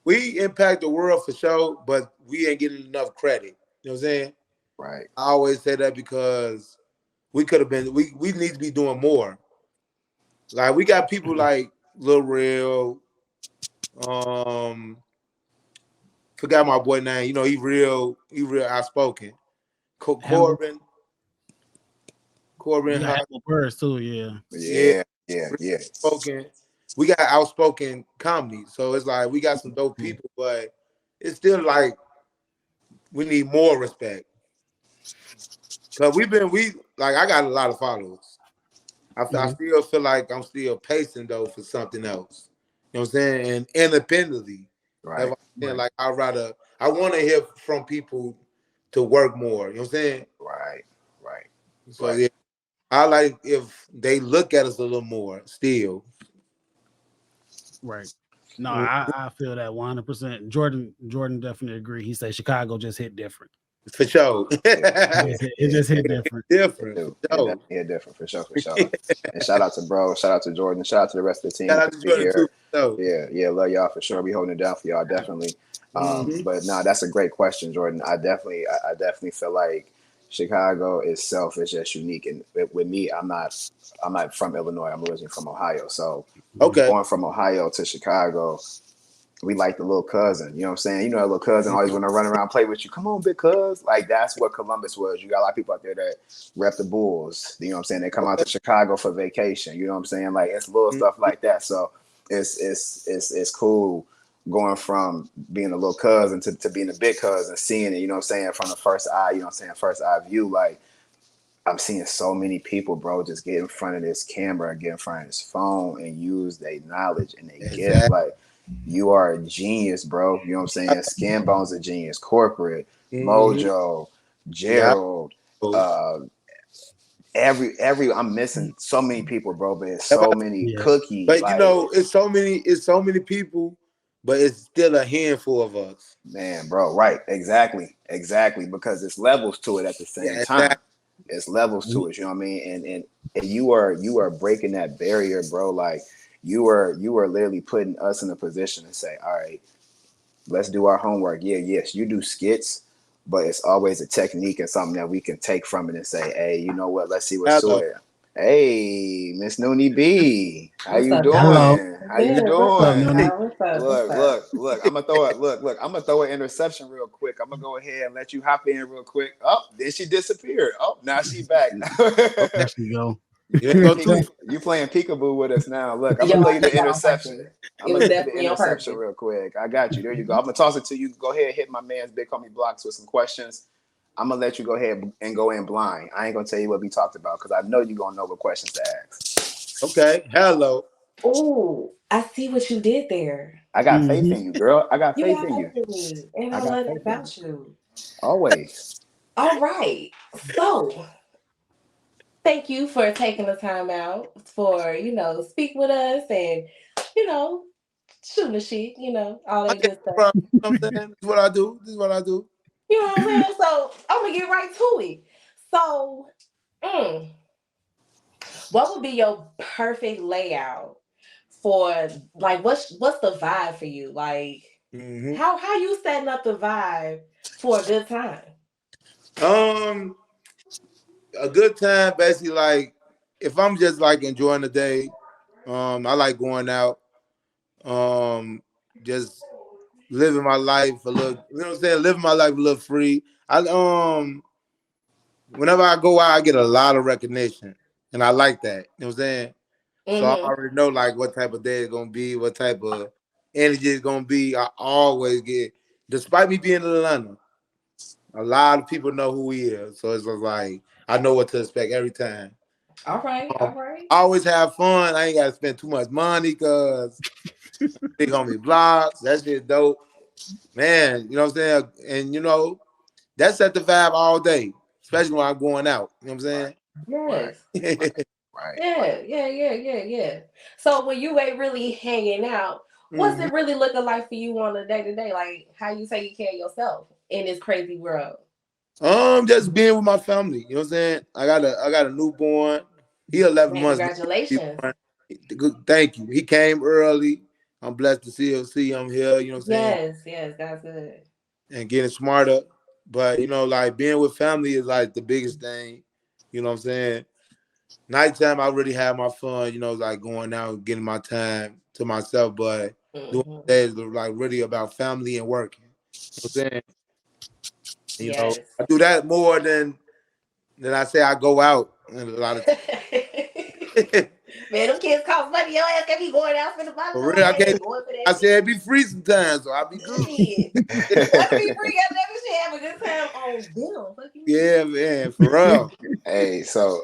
we impact the world for sure, but we ain't getting enough credit. You know what I'm saying? Right. I always say that because we could have been. We need to be doing more. Like we got people like Lil Real. Um, Forgot my boy name. You know, he real outspoken. Hammer. You Corbin got Hunt, Hammer Birds too, yeah. yeah, Yeah. Yeah. real Yeah. outspoken. We got outspoken comedy, so it's like we got some dope people, but it's still like we need more respect. Cause we like I got a lot of followers. I still feel like I'm still pacing though for something else. You know what I'm saying? And independently. That's Right. what I'm saying. Like I want to hear from people to work more. You know what I'm saying? Right. Right. So Right. yeah, I like if they look at us a little more still. Right. No, Mm, I feel that 100%. Jordan definitely agree. He said Chicago just hit different. for sure. Yeah. It Yeah. just hit different. It Different for do. It sure. definitely hit different for sure. For sure. And shout out to bro. Shout out to Jordan. Shout out to the rest of the team. Shout out to Be Jordan too. here. For sure. Yeah. Yeah. Love y'all for sure. We holding it down for y'all definitely. Mm-hmm. But no, that's a great question, Jordan. I definitely feel like Chicago itself is just unique. And with me, I'm not from Illinois. I'm originally from Ohio. So Okay. going from Ohio to Chicago, we like the little cousin. You know what I'm saying? You know, that little cousin always want to run around, play with you. Come on, big cuz. Like, that's what Columbus was. You got a lot of people out there that rep the Bulls. You know what I'm saying? They come out to Chicago for vacation. You know what I'm saying? Like, it's little stuff like that. So it's cool going from being a little cousin to being a big cousin, seeing it, you know what I'm saying, from the first eye, you know what I'm saying, first eye view. Like, I'm seeing so many people, bro, just get in front of this camera, get in front of this phone and use their knowledge and their gift. Exactly. Like, you are a genius, bro. You know what I'm saying? Skin Bone's a genius. Corporate, Mm-hmm. Mojo, Yeah. Gerald, every I'm missing so many people, bro, but it's Yeah, so many Yeah. Cookie. but you Like, know, it's so many people, but it's still a handful of us. man, bro, right. Exactly. Because it's levels to it at the same Yeah, time. exactly. It's levels to We it, you know what I mean? And and you are breaking that barrier, bro. Like you are literally putting us in a position to say, all right, let's do our homework. Yeah, yes, you do skits, but it's always a technique and something that we can take from it and say, hey, you know what? Let's see what's to Hello. it. Hey, Miss Noonie B, how What's you up, Hello. dog? doing? How you Good. What's What's up, up, doing? Noni? dog? What's up? What's Look, up? look, look. I'm gonna throw it. Look. I'm gonna throw an interception real quick. I'm gonna go ahead and let you hop in real quick. Oh, then she disappeared. Oh, now she back. There she go. You You ain't playing go peek, too. you playing peekaboo with us now. Look, I'm gonna Yo, throw I you did the that on interception. purpose. I'm It gonna was throw you the definitely on interception purpose. real quick. I got you. There you go. I'm gonna toss it to you. Go ahead, hit my man's Big Homie Blocks with some questions. I'm gonna let you go ahead and go in blind. I ain't gonna tell you what we talked about because I know you're gonna know what questions to ask. Okay. Hello. Ooh, I see what you did there. I got faith Mm-hmm. in you, girl. I got You faith got in you. faith in me, and I I got love that faith in you. about you. Always. All right. So, thank you for taking the time out for, speak with us and, you know, shoot the shit, all I that get good stuff. bro. You know what I'm saying? This is what I do. This is what I do. You know what I'm saying? So, I'm going to get right to it. So, mm, what would be your perfect layout for, like, what's the vibe for you? Like, Mm-hmm. how you setting up the vibe for a good time? Um, a good time, basically, like if I'm just like enjoying the day, I like going out, um, just living my life a little, you know what I'm saying? Living my life a little free. Whenever I go out, I get a lot of recognition, and I like that. You know what I'm saying? So I Mm-hmm. already know like what type of day it's gonna be, what type of energy it's gonna be. I always get, despite me being in Atlanta, a lot of people know who he is. So it's just like I know what to expect every time. All right. All Um, right. I always have fun. I ain't gotta spend too much money because big homie blocks. That shit dope. Man, you know what I'm saying? And that set the vibe all day, especially when I'm going out. You know what Right, I'm right, Yes. right, saying? right, right. Yeah. So when you ain't really hanging out, what's Mhm. it really looking like for you on a day to day? Like how you take care of yourself in this crazy world? Just being with my family. You know what I'm saying? I got a newborn. He 11 Man, months. congratulations. Born. Thank you. He came early. I'm blessed to see him here. You know what I'm saying? Yes, that's good. And getting smarter. But like being with family is like the biggest thing. You know what I'm saying? Nighttime, I really have my fun. Like going out, getting my time to myself. But doing Hmm. the day is like really about family and working. You know what I'm saying? Yes. I do that more than I say I go out and a lot of times. Man, them kids cost money. Your ass can't be going out for the money For no real, I way. can't. Going for I that said shit. it be free sometimes, so I'll be good. Shit. Want to be free after every shit, have a good time on them. Fuck you mean? Yeah, man, for real. Hey, so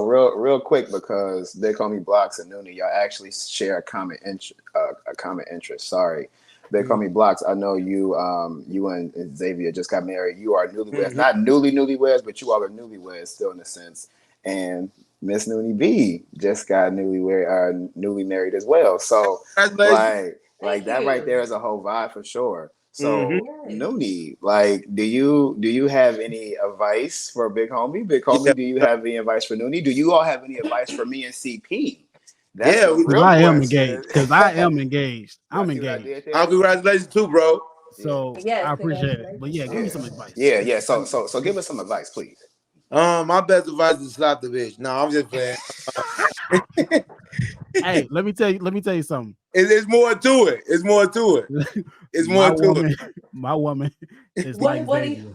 real quick because Big Homie Blocks and Noonie, y'all actually share a common interest. Sorry, Big Homie Blocks. I know you and Xavier just got married. You are newlyweds, Mm-hmm. not newlyweds, but you all are newlyweds still in a sense. And Miss Noonie B just got newly married as well. So Congratulations. like Thank that right there you. is a whole vibe for sure. Mm-hmm. So Yes. Noonie, like, do you have any advice for Big Homie? Big Yeah, Homie, do you have any advice for Noonie? Do you all have any advice for me and CP? That's yeah. the We, Because real I am question. engaged. Because I am engaged. Y'all I'm see what I engaged. did there? congratulations too, bro. Yeah, So Yes, I appreciate it. But congratulations. yeah, give me yeah, some advice. yeah. So give us some advice, please. My best advice is slap the bitch. No, I'm just playing. Hey, let me tell you something. It's more to it. It's more to it. It's more My to it. woman, my woman is like What he Xavier.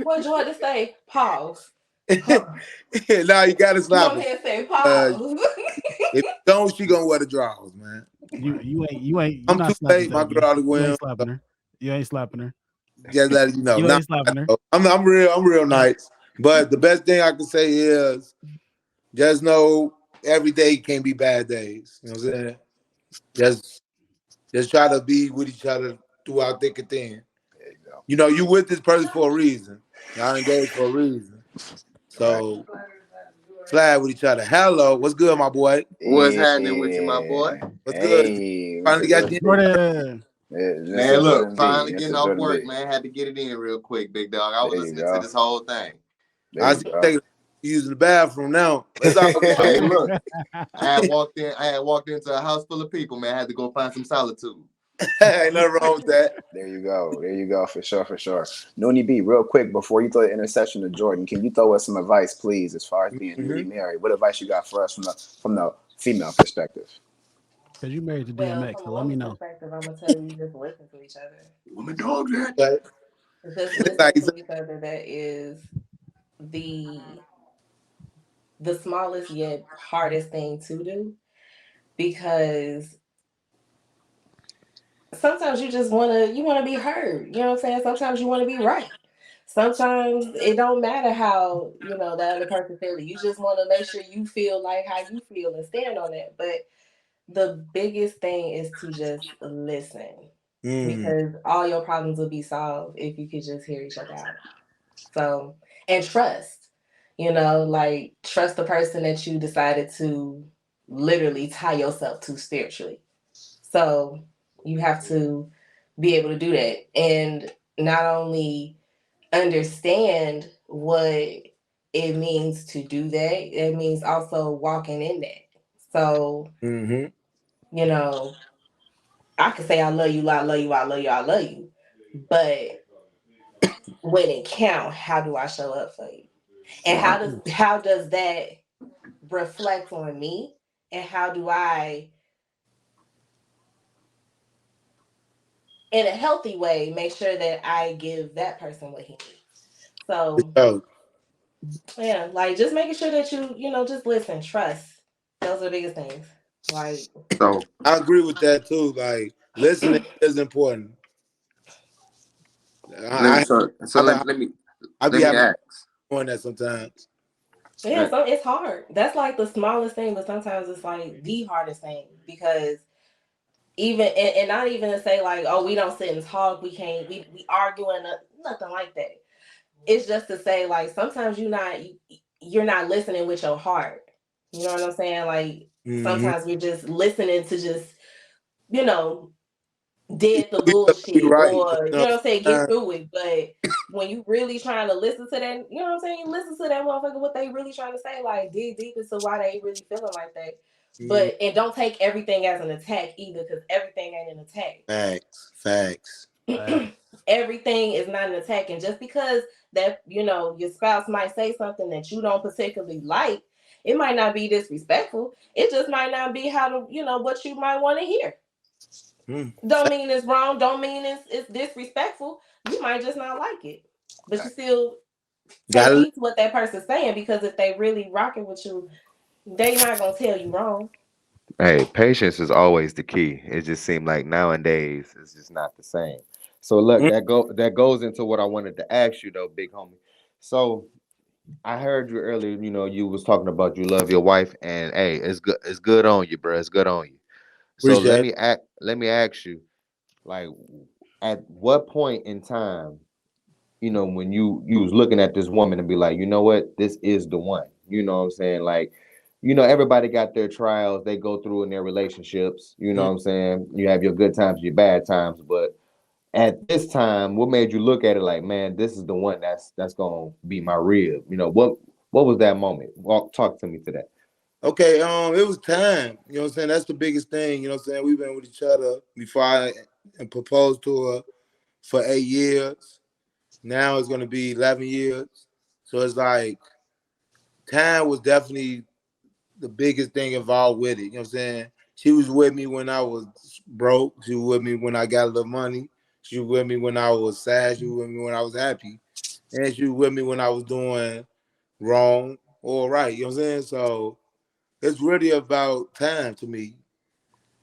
what Jordan say? Pause. Huh. Now you gotta Come slap on her. here and say Uh, pause. if you don't, she gonna wear the drawers, man. You're I'm not too slapping late. My Xavier. girl to You win. ain't slapping her. You ain't slapping her. Just letting you know. You Nah, ain't slapping her. I'm real nice. But the best thing I can say is just know every day can't be bad days. You know what I'm saying? Just just try to be with each other throughout thick and thin. There you go. You with this person for a reason. Y'all engaged for a reason. Right. So slide with each other. Hello, what's good, my boy? What's happening with you, my boy? Yeah. What's good? Hey, Finally Mr. got Jordan. you in. Jordan. Man, Mr. look, Jordan B. finally getting Mr. off Jordan work, B. man. Had to get it in real quick, big dog. I was There you listening to go. this whole thing. There I you see you go. taking using the bathroom now. It's all I mean, look, I had walked into a house full of people, man. I had to go find some solitude. ain't nothing wrong with that. There you go. There you go. For sure. For sure. Noonie B, real quick before you throw the interception to Jordan, can you throw us some advice, please, as far as being newly married? What advice you got for us from the female perspective? Because you married to Well, DMX, from so a let me woman's know. perspective, I'm gonna tell you just listen to each other. Woman dog that. Like, Just listen like to each other. That is the the smallest yet hardest thing to do, because sometimes you wanna be heard. You know what I'm saying? Sometimes you wanna be right. Sometimes it don't matter how, the other person feels. You just wanna make sure you feel like how you feel and stand on that. But the biggest thing is to just listen. Because all your problems will be solved if you could just hear each other out. So, and trust, like trust the person that you decided to literally tie yourself to spiritually. So, you have to be able to do that and not only understand what it means to do that, it means also walking in that. So, you know, I could say I love you, I love you, I love you, I love you. But when it count, how do I show up for you? And how does that reflect on me? And how do I, in a healthy way, make sure that I give that person what he needs? So oh, yeah, like just making sure that just listen, trust. Those are the biggest things. Like So I agree with that too. Like listening is important. let me I so, so I, let, I, let me I be let me having ask. doing that sometimes. yeah, so it's hard. That's like the smallest thing, but sometimes it's like the hardest thing because even and not even to say like, oh, we don't sit and talk, we can't, we arguing, nothing like that. It's just to say like sometimes you're not listening with your heart. You know what I'm saying? Like Mm-hmm. sometimes we're just listening to just you know dead the We have to be bullshit, right. or You know, get sometimes, through it. But when you really trying to listen to that, you know what I'm saying, listen to that motherfucker, what they really trying to say, like dig deep into why they really feeling like that. mm, But and don't take everything as an attack either, because everything ain't an attack. facts. Everything is not an attack, and just because that your spouse might say something that you don't particularly like, it might not be disrespectful, it just might not be how to what you might want to hear. Mm. Don't mean it's wrong, don't mean it's disrespectful. You might just not like it, but you still take Gotta heed to what that person's saying, because if they really rocking with you, they not gonna tell you wrong. Hey, patience is always the key. It just seemed like nowadays it's just not the same. So look, mm, that goes into what I wanted to ask you though, big homie. So I heard you earlier, you was talking about you love your wife, and hey, it's good on you, bro. It's good on you. So let appreciate it. me ask you, like, at what point in time, when you was looking at this woman and be like, you know what, this is the one. You know what I'm saying? Like, everybody got their trials they go through in their relationships. You know Mm. what I'm saying? You have your good times, your bad times, but at this time, what made you look at it like, man, this is the one that's gonna be my rib? What was that moment? Talk to me to that. Okay, it was time. You know what I'm saying? That's the biggest thing. You know what I'm saying? We've been with each other before I proposed to her for 8 years. Now it's gonna be 11 years. So it's like time was definitely the biggest thing involved with it. You know what I'm saying? She was with me when I was broke. She was with me when I got a little money. She was with me when I was sad. She was with me when I was happy. And she was with me when I was doing wrong or right. You know what I'm saying? So it's really about time to me.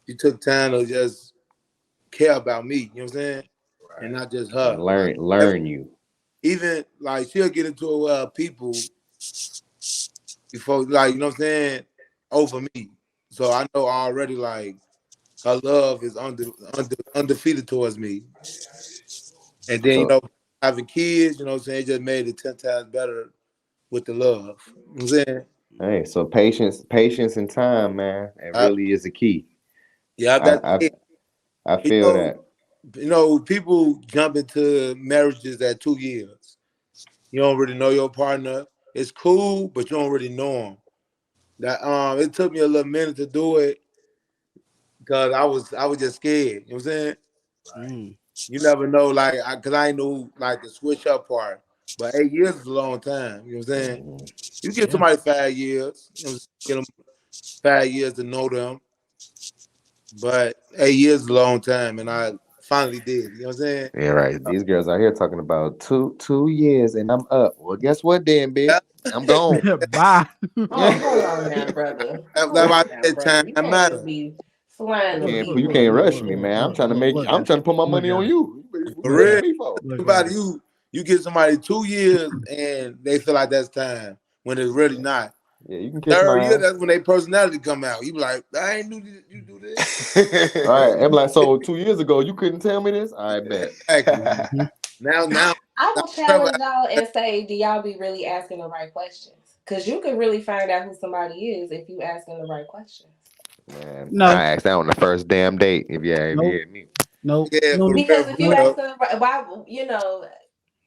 She took time to just care about me, you know what I'm saying? And not just And her. learn you. Even like she'll get into it with people before, like, you know what I'm saying, over me. So I know already, like, her love is undefeated towards me. And then, So having kids, you know what I'm saying, it just made it 10 times better with the love. You know what I'm saying? hey, so patience and time, man, it I, really is a key. yeah, I that's I it. I You feel know, that. people jump into marriages at 2 years. You don't really know your partner. it's cool, but you don't really know them. That it took me a little minute to do it because I was just scared. You know what I'm saying? Mm. You never know, like, cause I ain't know like the switch up part. But 8 years is a long time. You know what I'm saying? Mhm. You give Yeah. somebody 5 years. You know, what I'm saying? Get them 5 years to know them. But 8 years is a long time, and I finally did. You know what I'm saying? Yeah, right. These girls out here talking about two years and I'm up. Well, guess what, then, bitch? Yeah. I'm gone. Bye. Oh, hold on now, brother. That's Hold why I on now, said brother. You time can't just matter. be flying them Look, You look, can't people. look, rush look, me, look, man. look, look, look I'm at trying it. to put my Look money at on it. you. What For you Look mad at real. at it. me for? Look at Somebody it. you get somebody 2 years and they feel like that's time when it's really not. Yeah, you can kiss Third my year, ass. that's when their personality come out. You be like, I ain't knew you do this. All right. I'm like, so 2 years ago, you couldn't tell me this? I bet. Exactly. Mm-hmm. Now, I, now, I now will Trevor, challenge y'all and say, do y'all be really asking the right questions? Because you can really find out who somebody is if you asking the right questions. Man, No, I asked that on the first damn date. If you nope, had me. nope. yeah, No, for Because real, if for you nope. ask real. the right, why,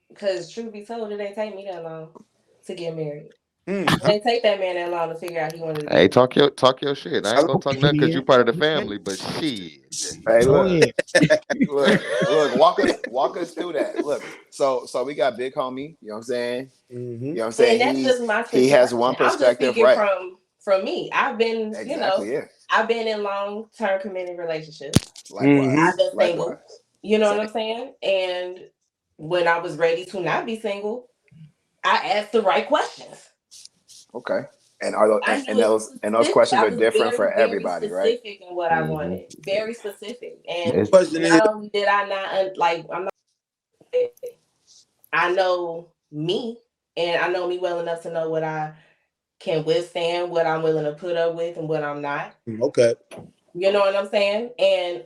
because truth be told, it ain't take me that long to get married. It How, ain't take that man that long to figure out he wanted to be Hey, married. talk your shit. I how ain't gonna talk nothing because you Idiot. part of the Okay, family. But shit. Hey, go look, ahead. look, walk us through that. Look, so we got big homie. You know what I'm saying? mm-hmm. You know what I'm And saying? that's just my He has situation. one I'm just perspective, speaking right? from me. I've been, Exactly. Yeah. I've been in long term committed relationships. Mm-hmm. Likewise. I've been single. Likewise. You know what Same. I'm saying? And when I was ready to not be single, I asked the right questions. Okay. And are those I and was those specific. questions I are was different very, for very everybody, right? specific in what I Hmm. wanted. Very specific. And It's Question is, not only did I not like, I'm not. I know me, and I know me well enough to know what I can withstand, what I'm willing to put up with, and what I'm not. okay. You know what I'm saying? And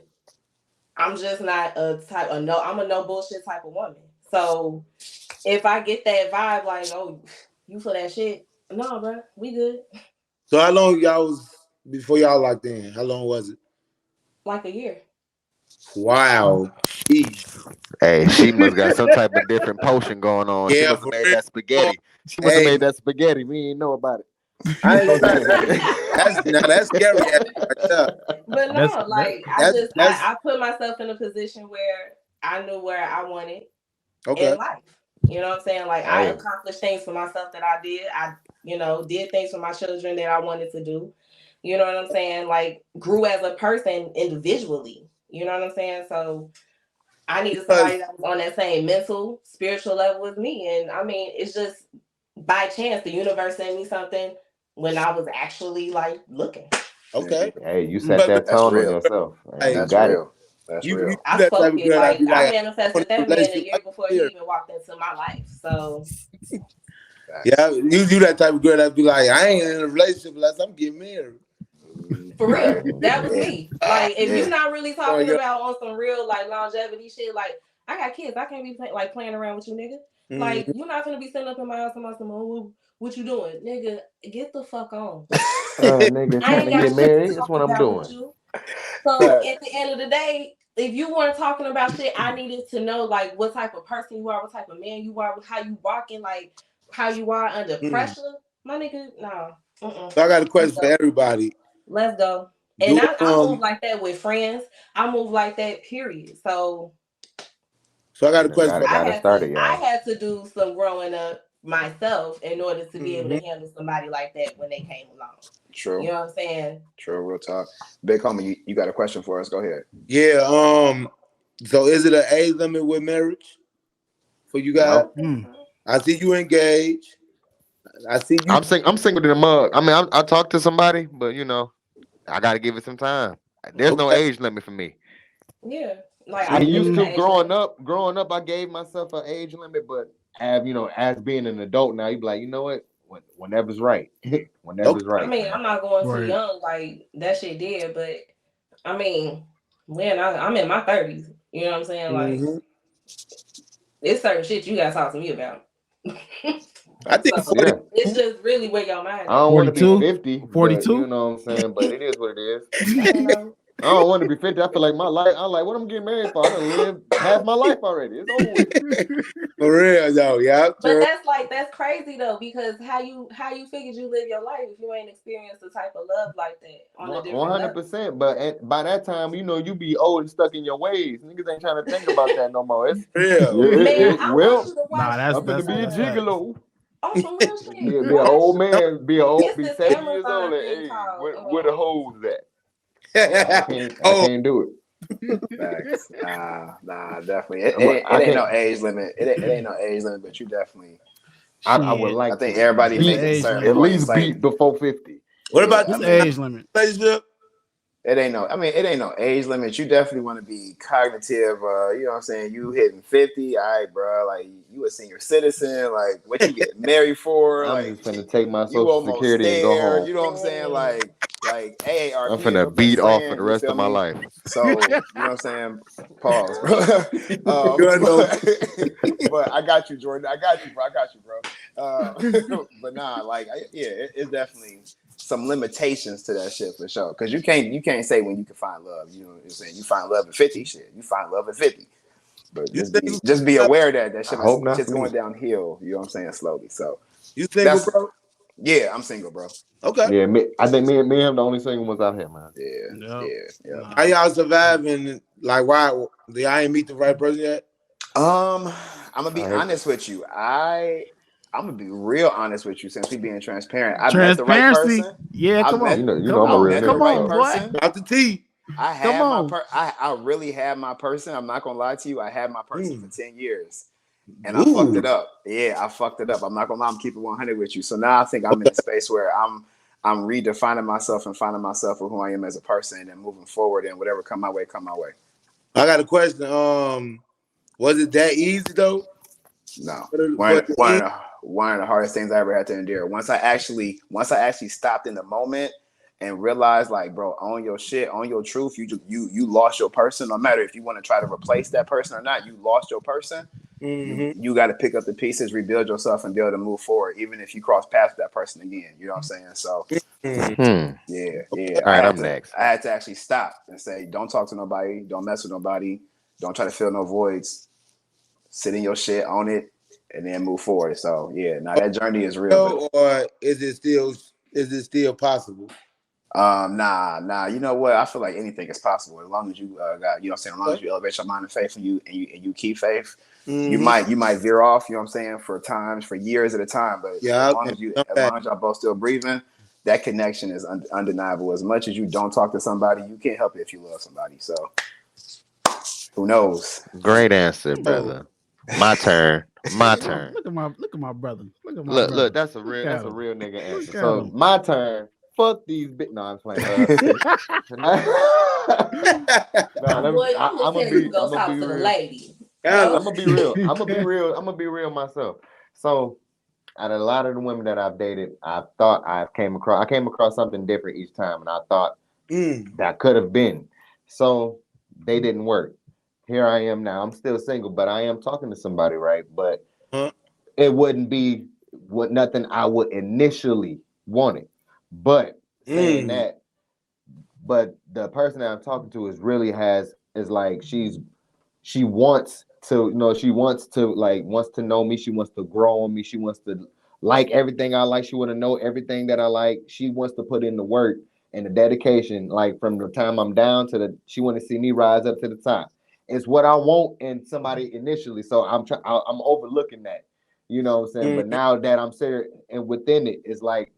I'm just not a type of no. I'm a no bullshit type of woman. So if I get that vibe, like, oh, you for that shit, no, bro, we good. So how long y'all was before y'all locked in? How long was it? Like a year. Wow. Jeez. Hey, she must got some type of different potion going on. She Yeah, must have for made real. that spaghetti. She must have Hey, made that spaghetti. We ain't know about it. I ain't You know gonna lie. what I'm saying? That's scary ass right there. But That's no, that. like That's I put myself in a position where I knew where I wanted in okay. life. You know what I'm saying? Like I Hey, accomplished things for myself that I did. I, did things for my children that I wanted to do. You know what I'm saying? Like grew as a person individually. You know what I'm saying? So I needed somebody Because that was on that same mental, spiritual level with me. And I mean, it's just by chance the universe sent me something when I was actually like looking. Yeah, okay. hey, you set But that that's tone on real. yourself, and like you That's got it. real. That's you real. you I that type spoke of it girl that like be I like, I want manifested a that man a relationship year like before he here. even walked into my life. So Yeah, Facts. you that type of girl that be like, I ain't in a relationship unless I'm getting married. for Right. real, that was Yeah. me. Like if Yeah. you're not really Oh talking yeah. about on some real like longevity shit, like I got kids, I can't be like playing around with you, nigga. Like Mm-hmm. you're not gonna be sitting up in my house and my what you doing, nigga? Get the fuck on. Nigga, I trying ain't to got get shit to married. That's talk what I'm about with doing. you. So at the end of the day, if you weren't talking about shit, I needed to know like what type of person you are, what type of man you are, how you walking, like how you are under Mm. pressure. My nigga, no. So I got a Let's question for go. everybody. Let's go. And Do I move like that with friends. I move like that, period. So so I got You a done question for got it started, I y'all. had to do some growing up myself in order to be able mm-hmm. to handle somebody like that when they came along. You True. know what I'm saying? True. Real talk. Big homie, you got a question for us? Go ahead. Yeah, so is it an age limit with marriage for you guys? No, Mm. I see you engaged. I see you I'm single to the mug. I mean, I talked to somebody, but I got to give it some time. There's no okay. age limit for me. Yeah. Like I I give used it to an Mm. age limit. growing up, I gave myself an age limit, but as being an adult now, you be like, you know what? Whenever's right, Okay. whenever's I right, mean, man. I'm not going too Right. young, like that shit did, but I mean, when I'm in my 30s, you know what I'm saying? Like, Mm-hmm. it's certain shit you gotta talk to me about. I think So 40. Yeah, it's just really where your I mind at. don't want to be 42? 50, but you 42? know what I'm saying. But it is what it is. I don't know. I don't want to be 50. I feel like my life. I'm like, what I'm getting married for? I done lived half my life already. It's over with. For real though, yeah. But True. that's crazy though, because how you figured you live your life if you ain't experienced the type of love like that on a different level. 100%. But by that time, you be old and stuck in your ways. Niggas ain't trying to think about that no more. It's Real. Man, I want well, you to watch. Nah, I'm finna be a that's facts. gigolo. On some real shit. Be an Watch. old man. It's Be this 70 years old. Amazon And, thing hey, called. where the hoes at? I Oh, can't do it. Facts. Nah, definitely. It I ain't no can't. age limit. It ain't no age limit, but you definitely. I would Shit. I like think to everybody It's an think beat a age certain at limit. point. least It's like, beat before 50. what yeah. about I It's the an mean, age limit. relationship? it ain't no. I mean, it ain't no age limit. You definitely want to be cognitive. You know what I'm saying? You hitting 50, all right, bro. Like you a senior citizen. Like what you getting married for? I'm Like just finna take my you social almost security and go there. home. You know what I'm saying? Like I'm AARP is finna your best beat off for friend. the You rest feel of my me? life. So you know what I'm saying? Pause, bro. You ain't no But I got you, Jordan. I got you, bro. I got you, bro. But nah, like yeah, it's definitely some limitations to that shit for sure. Because you can't say when you can find love. You know what I'm saying? You find love at 50, shit. You find love at 50. But you just be single? aware that I hope not shit's for me. going downhill. You know what I'm saying? Slowly. So You single, that's bro? yeah. I'm single, bro. Okay. Yeah, I think me and him the only single ones out here, man. Yeah, Yep. yeah. How Nah. y'all surviving? Like, why? I ain't meet the right person yet? I'm gonna be I heard honest with you. I'm gonna be real honest with you since we being transparent. I met the right Transparency. person. Yeah, I come met on. I'm Come a I real on. met the Come nigga, right on, so boy. person. Out the T. I Come had on. I really had my person. I'm not gonna lie to you. I had my person for Mm. 10 years. And I fucked Ooh. it up. Yeah, I fucked it up. I'm not gonna lie, I'm keeping 100 with you. So now I think I'm in a space where I'm redefining myself and finding myself for who I am as a person and moving forward and whatever come my way, come my way. I got a question. Was it that easy though? No. For the end? One of the hardest things I ever had to endure. Once I actually stopped in the moment and realized, like, bro, own your shit, own your truth. You lost your person. No matter if you want to try to replace that person or not, you lost your person. You Mm-hmm. you got to pick up the pieces, rebuild yourself, and be able to move forward, even if you cross paths with that person again. You know what I'm saying? So Mm-hmm. yeah. All right, I'm next. I had to actually stop and say, don't talk to nobody, don't mess with nobody, don't try to fill no voids. Sit in your shit, own it, and then move forward. So yeah, now that journey is real, but Or is it still possible? nah. You know what? I feel like anything is possible as long as you got, you know what I'm saying, as long as you elevate your mind and faith and you keep faith. You Mm-hmm. might veer off, you know what I'm saying, for years at a time. But Yeah, and come as back. long as y'all both still breathing, that connection is undeniable. As much as you don't talk to somebody, you can't help it if you love somebody. So who knows? Great answer, Oh, brother. My turn. My Look at turn. my brother. Look at my Look, brother. that's At a him. real nigga answer. Look at So him. my turn. Fuck these bit. No, I'm playing. Nah, Boy, I'm gonna tell you to go I'm gonna be talk to the real. lady. Carla. Go. I'm gonna be real. I'm gonna be real myself. So, out of a lot of the women that I've dated, I came across something different each time, and I thought Mm. that could have been. So they didn't work. Here I am now. I'm still single, but I am talking to somebody, right? But Huh? it wouldn't be nothing I would initially want it. But saying Mm. that, but the person that I'm talking to is like she wants to, wants to know me. She wants to grow on me. She wants to like everything I like. She want to know everything that I like. She wants to put in the work and the dedication, like from the time I'm down she want to see me rise up to the top. It's what I want in somebody initially. So I'm overlooking that, you know what I'm saying? Mm. But now that I'm serious and within it, it's like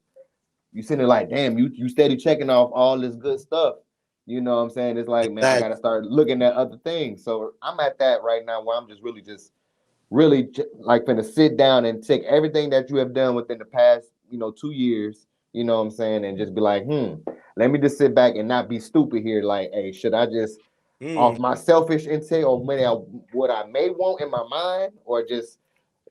you sitting there like, damn, you steady checking off all this good stuff. You know what I'm saying? It's like, man, I gotta Exactly. start looking at other things. So I'm at that right now where I'm like finna sit down and take everything that you have done within the past, 2 years, you know what I'm saying, and just be like, let me just sit back and not be stupid here. Like, hey, should I just Mm. off my selfish intent or what I may want in my mind, or just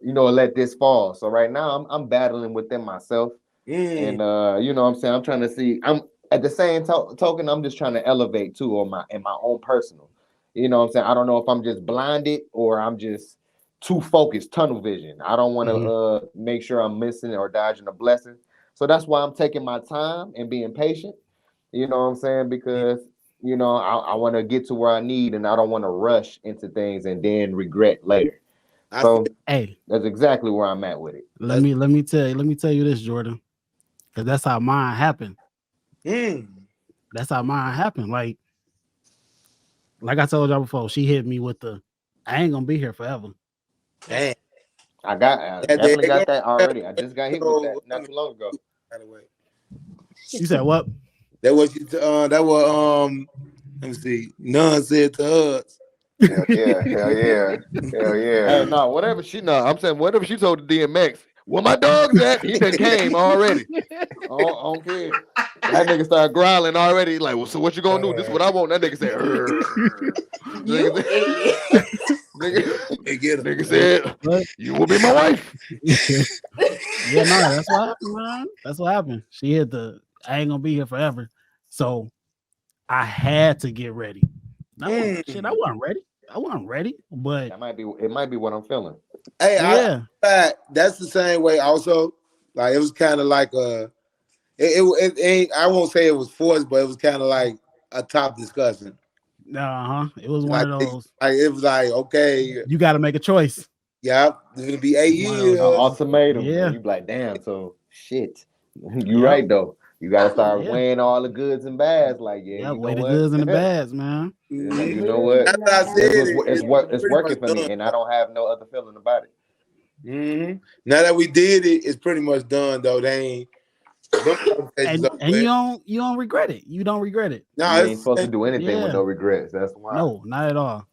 let this fall. So right now I'm battling within myself, Mm. and you know what I'm saying, I'm trying to see. I'm at the same token, I'm just trying to elevate too on my own personal. You know what I'm saying? I don't know if I'm just blinded or I'm just too focused, tunnel vision. I don't want to Mm-hmm. make sure I'm missing or dodging a blessing. So that's why I'm taking my time and being patient. You know what I'm saying? Because I want to get to where I need, and I don't want to rush into things and then regret later. I feel, So Hey, that's exactly where I'm at with it. let me tell you this, Jordan, because that's how mine happened. mm, That's how mine happened. Like I told y'all before, she hit me with the, I ain't gonna be here forever. damn. I Yeah, definitely they go. got that already. I just got hit with that not too long ago. By the way, You said what? that was that was let me see. None said to us. Hell yeah, hell yeah, hell Hey, yeah. no, whatever she no, I'm saying whatever she told the DMX. Where my dogs at? He done came already. I don't care. That nigga started growling already. Like, well, so what you gonna do? This is what I want. That nigga said, "Urgh." You nigga, idiot. nigga, They get him. nigga said, What? you will be my wife. Yeah, no, that's what happened, man. That's what happened. She hit the, I ain't gonna be here forever. So I had to get ready. I wasn't shit, I Mm. wasn't ready. I wasn't ready. But It might be what I'm feeling. Hey, yeah, that's the same way. Also, like it was kind of like it ain't. I won't say it was forced, but it was kind of like a top discussion. it was one Like, of those. it was like, okay, You gotta make a choice. yeah, it's gonna be eight One of those. An years. ultimatum. And Yeah, you be like, damn, so shit. You yep, right though. You gotta start yeah, weighing all the goods and bads. Like, yeah, yep. you know Weigh the what? goods and the bads, man. Like, you Mhm. know Believe it what? or That's what I not, said. that's It's real. it's Pretty working much for me, done. and I don't have no other feeling about it. Hmm. Now that we did it, it's pretty much done though. They ain't them conversations And over and with. you don't regret it. You don't regret it. No, You ain't it's supposed to do anything with Yeah. no regrets. That's why. No, not at all.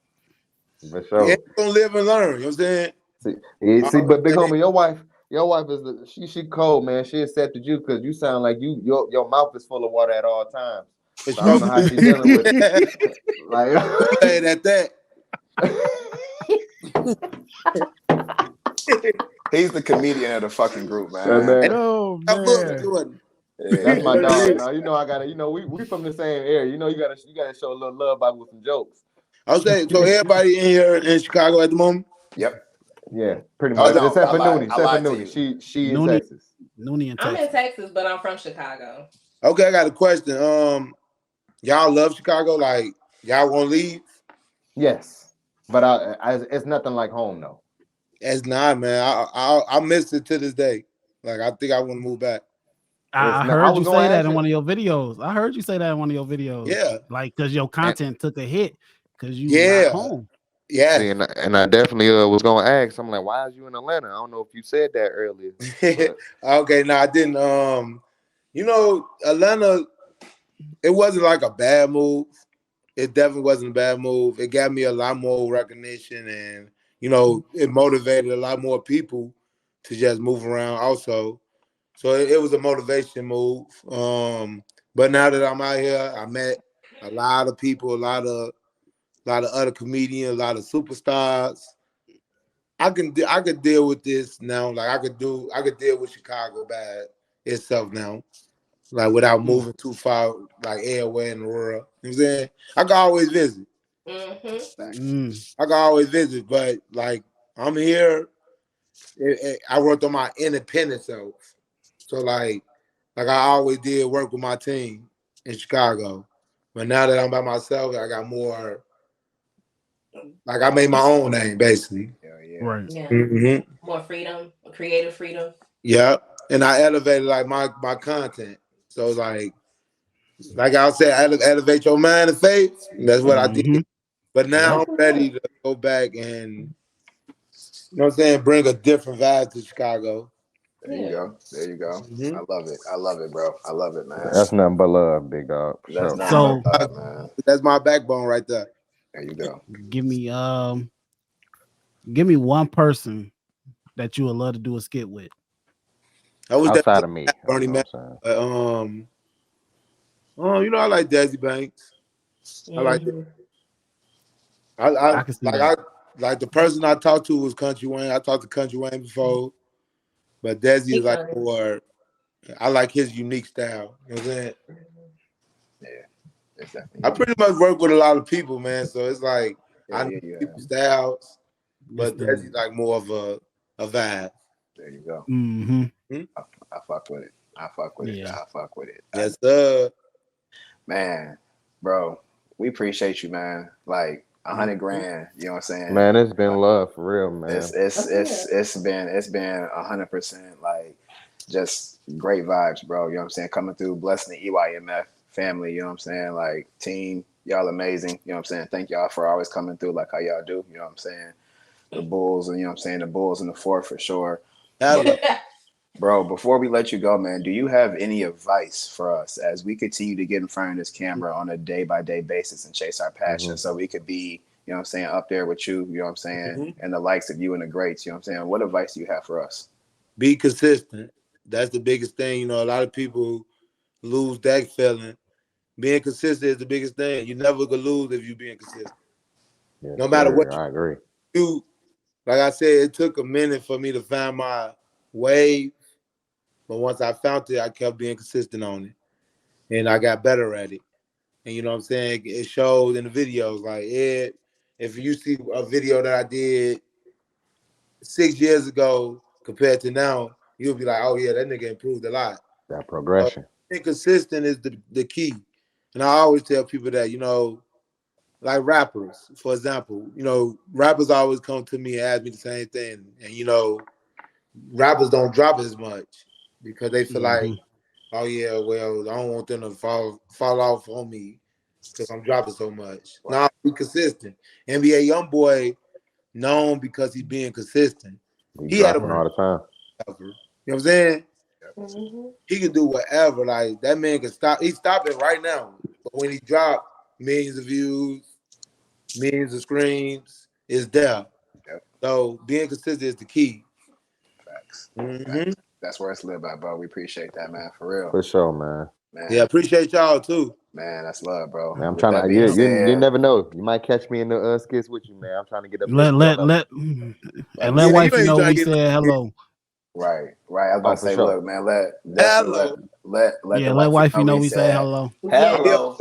For you sure. ain't gonna live and learn. You know what I'm saying? But big Already. homie, your wife is she cold, man. She accepted you because you sound like your mouth is full of water at all times. For So I don't sure. know how she dealing with it. Like, Kool-Aid at that. He's the comedian of the fucking group, that man. Hey, man, Oh I fuck Yeah, with man. Jordan. that's yeah, my What it dog. is. Now I gotta. We from the same area. You gotta show a little love by with some jokes. I was saying, so everybody in here in Chicago at the moment? yep. Yeah, pretty Oh much. no, Except I for lied. Noonie. I Except for lied to Noonie. you. She in Noonie, Texas. Noonie in I'm in Texas. Texas, but I'm from Chicago. Okay, I got a question. Y'all love Chicago? Like, y'all want to leave? Yes, but it's nothing like home though. That's not, man. I miss it to this day. Like, I think I want to move back. It's I not. I heard was you gonna say that ask in you. one of your videos. I heard you say that in one of your videos. Yeah, Like, cause your and content took a hit because you not yeah, home. yeah. See, and I definitely was gonna ask. I'm like, why is you in Atlanta? I don't know if you said that earlier, but Okay, no, I didn't. Atlanta. It wasn't like a bad move. It definitely wasn't a bad move. It got me a lot more recognition, and it motivated a lot more people to just move around. Also, so it was a motivation move. But now that I'm out here, I met a lot of people, a lot of other comedians, a lot of superstars. I could deal with this now. Like I could deal with Chicago bad itself now. Like without Mm, moving too far, like anywhere in the world. You know what I'm saying? I can always visit. Mm-hmm. Thanks. mm, I can always visit, but like I'm here. I worked on my independent self. So like I always did work with my team in Chicago. But now that I'm by myself, I got more. Like I made my own name basically. Hell yeah. right. Yeah. Hmm. More freedom, creative freedom. Yeah, and I elevated like my content. So it's like I said, elevate your mind and faith. That's what I did. Mm-hmm. But Yep. now I'm ready to go back and what I'm saying, bring a different vibe to Chicago. There you Yeah. go. There you go. Hmm. I love it. I love it, bro. I love it, man. that's nothing but love, big dog. For That's sure. nothing but So love, man. That's my backbone right there. There you go. give me give me one person that you would love to do a skit with. I was that Outside of me, you Bernie know Mac. what I'm saying? But, I like Desi Banks. I like it. Mm-hmm. I I can see like that. I like the person I talked to was Country Wayne. I talked to Country Wayne before, but Desi He is like funny. more. I like his unique style. You know what I'm saying? Yeah, it's definitely I unique. pretty much work with a lot of people, man. So it's like Yeah, I know yeah, you have. people's styles, It's but the Desi's like more of a vibe. There you go. mm-hmm. Hmm? I fuck with it. I fuck with it. Yeah. I fuck with it. Yes, sir. Man, bro. we appreciate you, man. Like 100 grand, you know what I'm saying? Man, it's been love for real, man. It's been 100% like just great vibes, bro. You know what I'm saying? Coming through, blessing the EYMF family, you know what I'm saying? Like team, y'all amazing. You know what I'm saying? Thank y'all for always coming through like how y'all do, you know what I'm saying? The Bulls, and you know what I'm saying, the Bulls in the fourth for sure. Bro, before we let you go, man, do you have any advice for us as we continue to get in front of this camera on a day-by-day basis and chase our passion so we could be, you know what I'm saying, up there with you, you know what I'm saying, and the likes of you and the greats, you know what I'm saying? What advice do you have for us? Be consistent. That's the biggest thing. You know, a lot of people lose that feeling. Being consistent is the biggest thing. You never gonna lose if you're being consistent. Yes, No matter what I agree. you do. Like I said, it took a minute for me to find my wave. But once I found it, I kept being consistent on it. And I got better at it. And you know what I'm saying? It shows in the videos. Like, if you see a video that I did 6 years ago compared to now, you'll be like, oh, yeah, that nigga improved a lot. That progression. Being consistent is the key. And I always tell people that, you know, like rappers, for example, you know, rappers always come to me and ask me the same thing. And, you know, rappers don't drop as much because they feel like, oh yeah, well, I don't want them to fall off on me because I'm dropping so much. Wow. Nah, be consistent. NBA YoungBoy known because he's being consistent. He had a all the time. You know what I'm saying? He can do whatever. Like that man can stop. He's stopping right now. But when he dropped millions of views, millions of streams, it's there. Yep. So being consistent is the key. Facts. Facts. That's where it's lived by, bro. We appreciate that, man. For real. For sure, man. Yeah, appreciate y'all too. Man, that's love, bro. Man, I'm trying to. You never know. You might catch me in the skits with you, man. I'm trying to get up. Let wifey know we said hello. Right. I was about to say, sure. Look, man, let wifey know we say hello. Hello.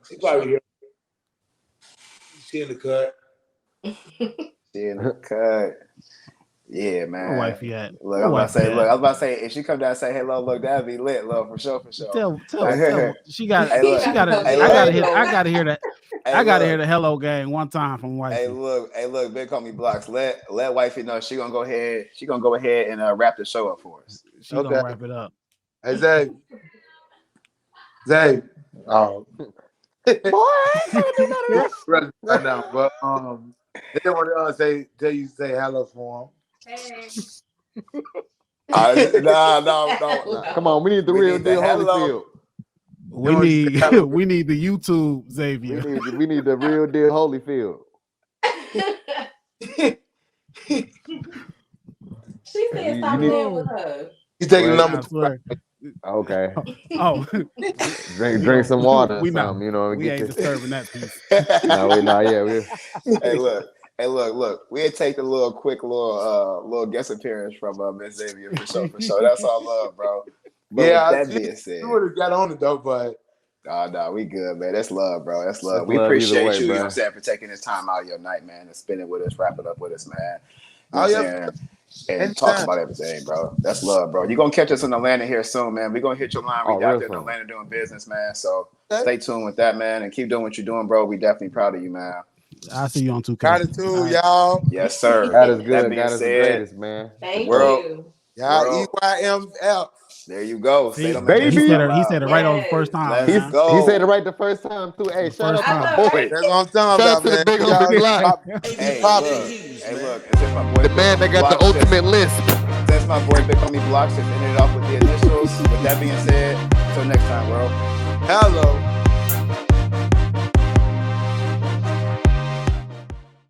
She probably here. She in the cut. She in the cut. Yeah, man. Where wifey at? Look, I was about to say, if she come down and say hello, look, that'd be lit, love, for sure. Tell she got I gotta hear that. I gotta hear the hello gang one time from wifey. Hey, look, Big Homie Blocks. Let wifey know she gonna go ahead and wrap the show up for us. She gonna wrap it up. Hey, Zay. Oh. Boy, right now, but they don't want to tell you say hello for him. Hey. No. Come on, we need the real deal Holyfield. We need the YouTube Xavier. We need the real deal Holyfield. She said stop playing with her. He's taking the number. Okay. Oh. drink some water. You know, we ain't disturbing that piece. No, we're not. Yeah, Hey, look. We'll take the little guest appearance from Miss Xavier for sure. That's all love, bro. But that being said, you would have got on it though, but no, we good, man. That's love, bro. That's love. We appreciate you, you know what I'm saying, for taking this time out of your night, man, and spend it with us, wrap it up with us, man. You know what I'm saying? And talk about everything, bro. That's love, bro. You're gonna catch us in Atlanta here soon, man. We're gonna hit your line. We out there in Atlanta doing business, man. So stay tuned with that, man, and keep doing what you're doing, bro. We definitely proud of you, man. I'll see you on 2K. Gratitude, y'all. Yes, sir. That is good. That is the greatest, man. Thank you. Y'all, EYMF. There you go. He said it right on the first time. He said it right the first time too. Hey, shout out to my boy. That's what I'm talking about, man. Big homie Block. Hey, look. It's my boy. The man that got the ultimate lisp. That's my boy, Big Homie Blocks. Just ended it off with the initials. With that being said, until next time, bro. Hello.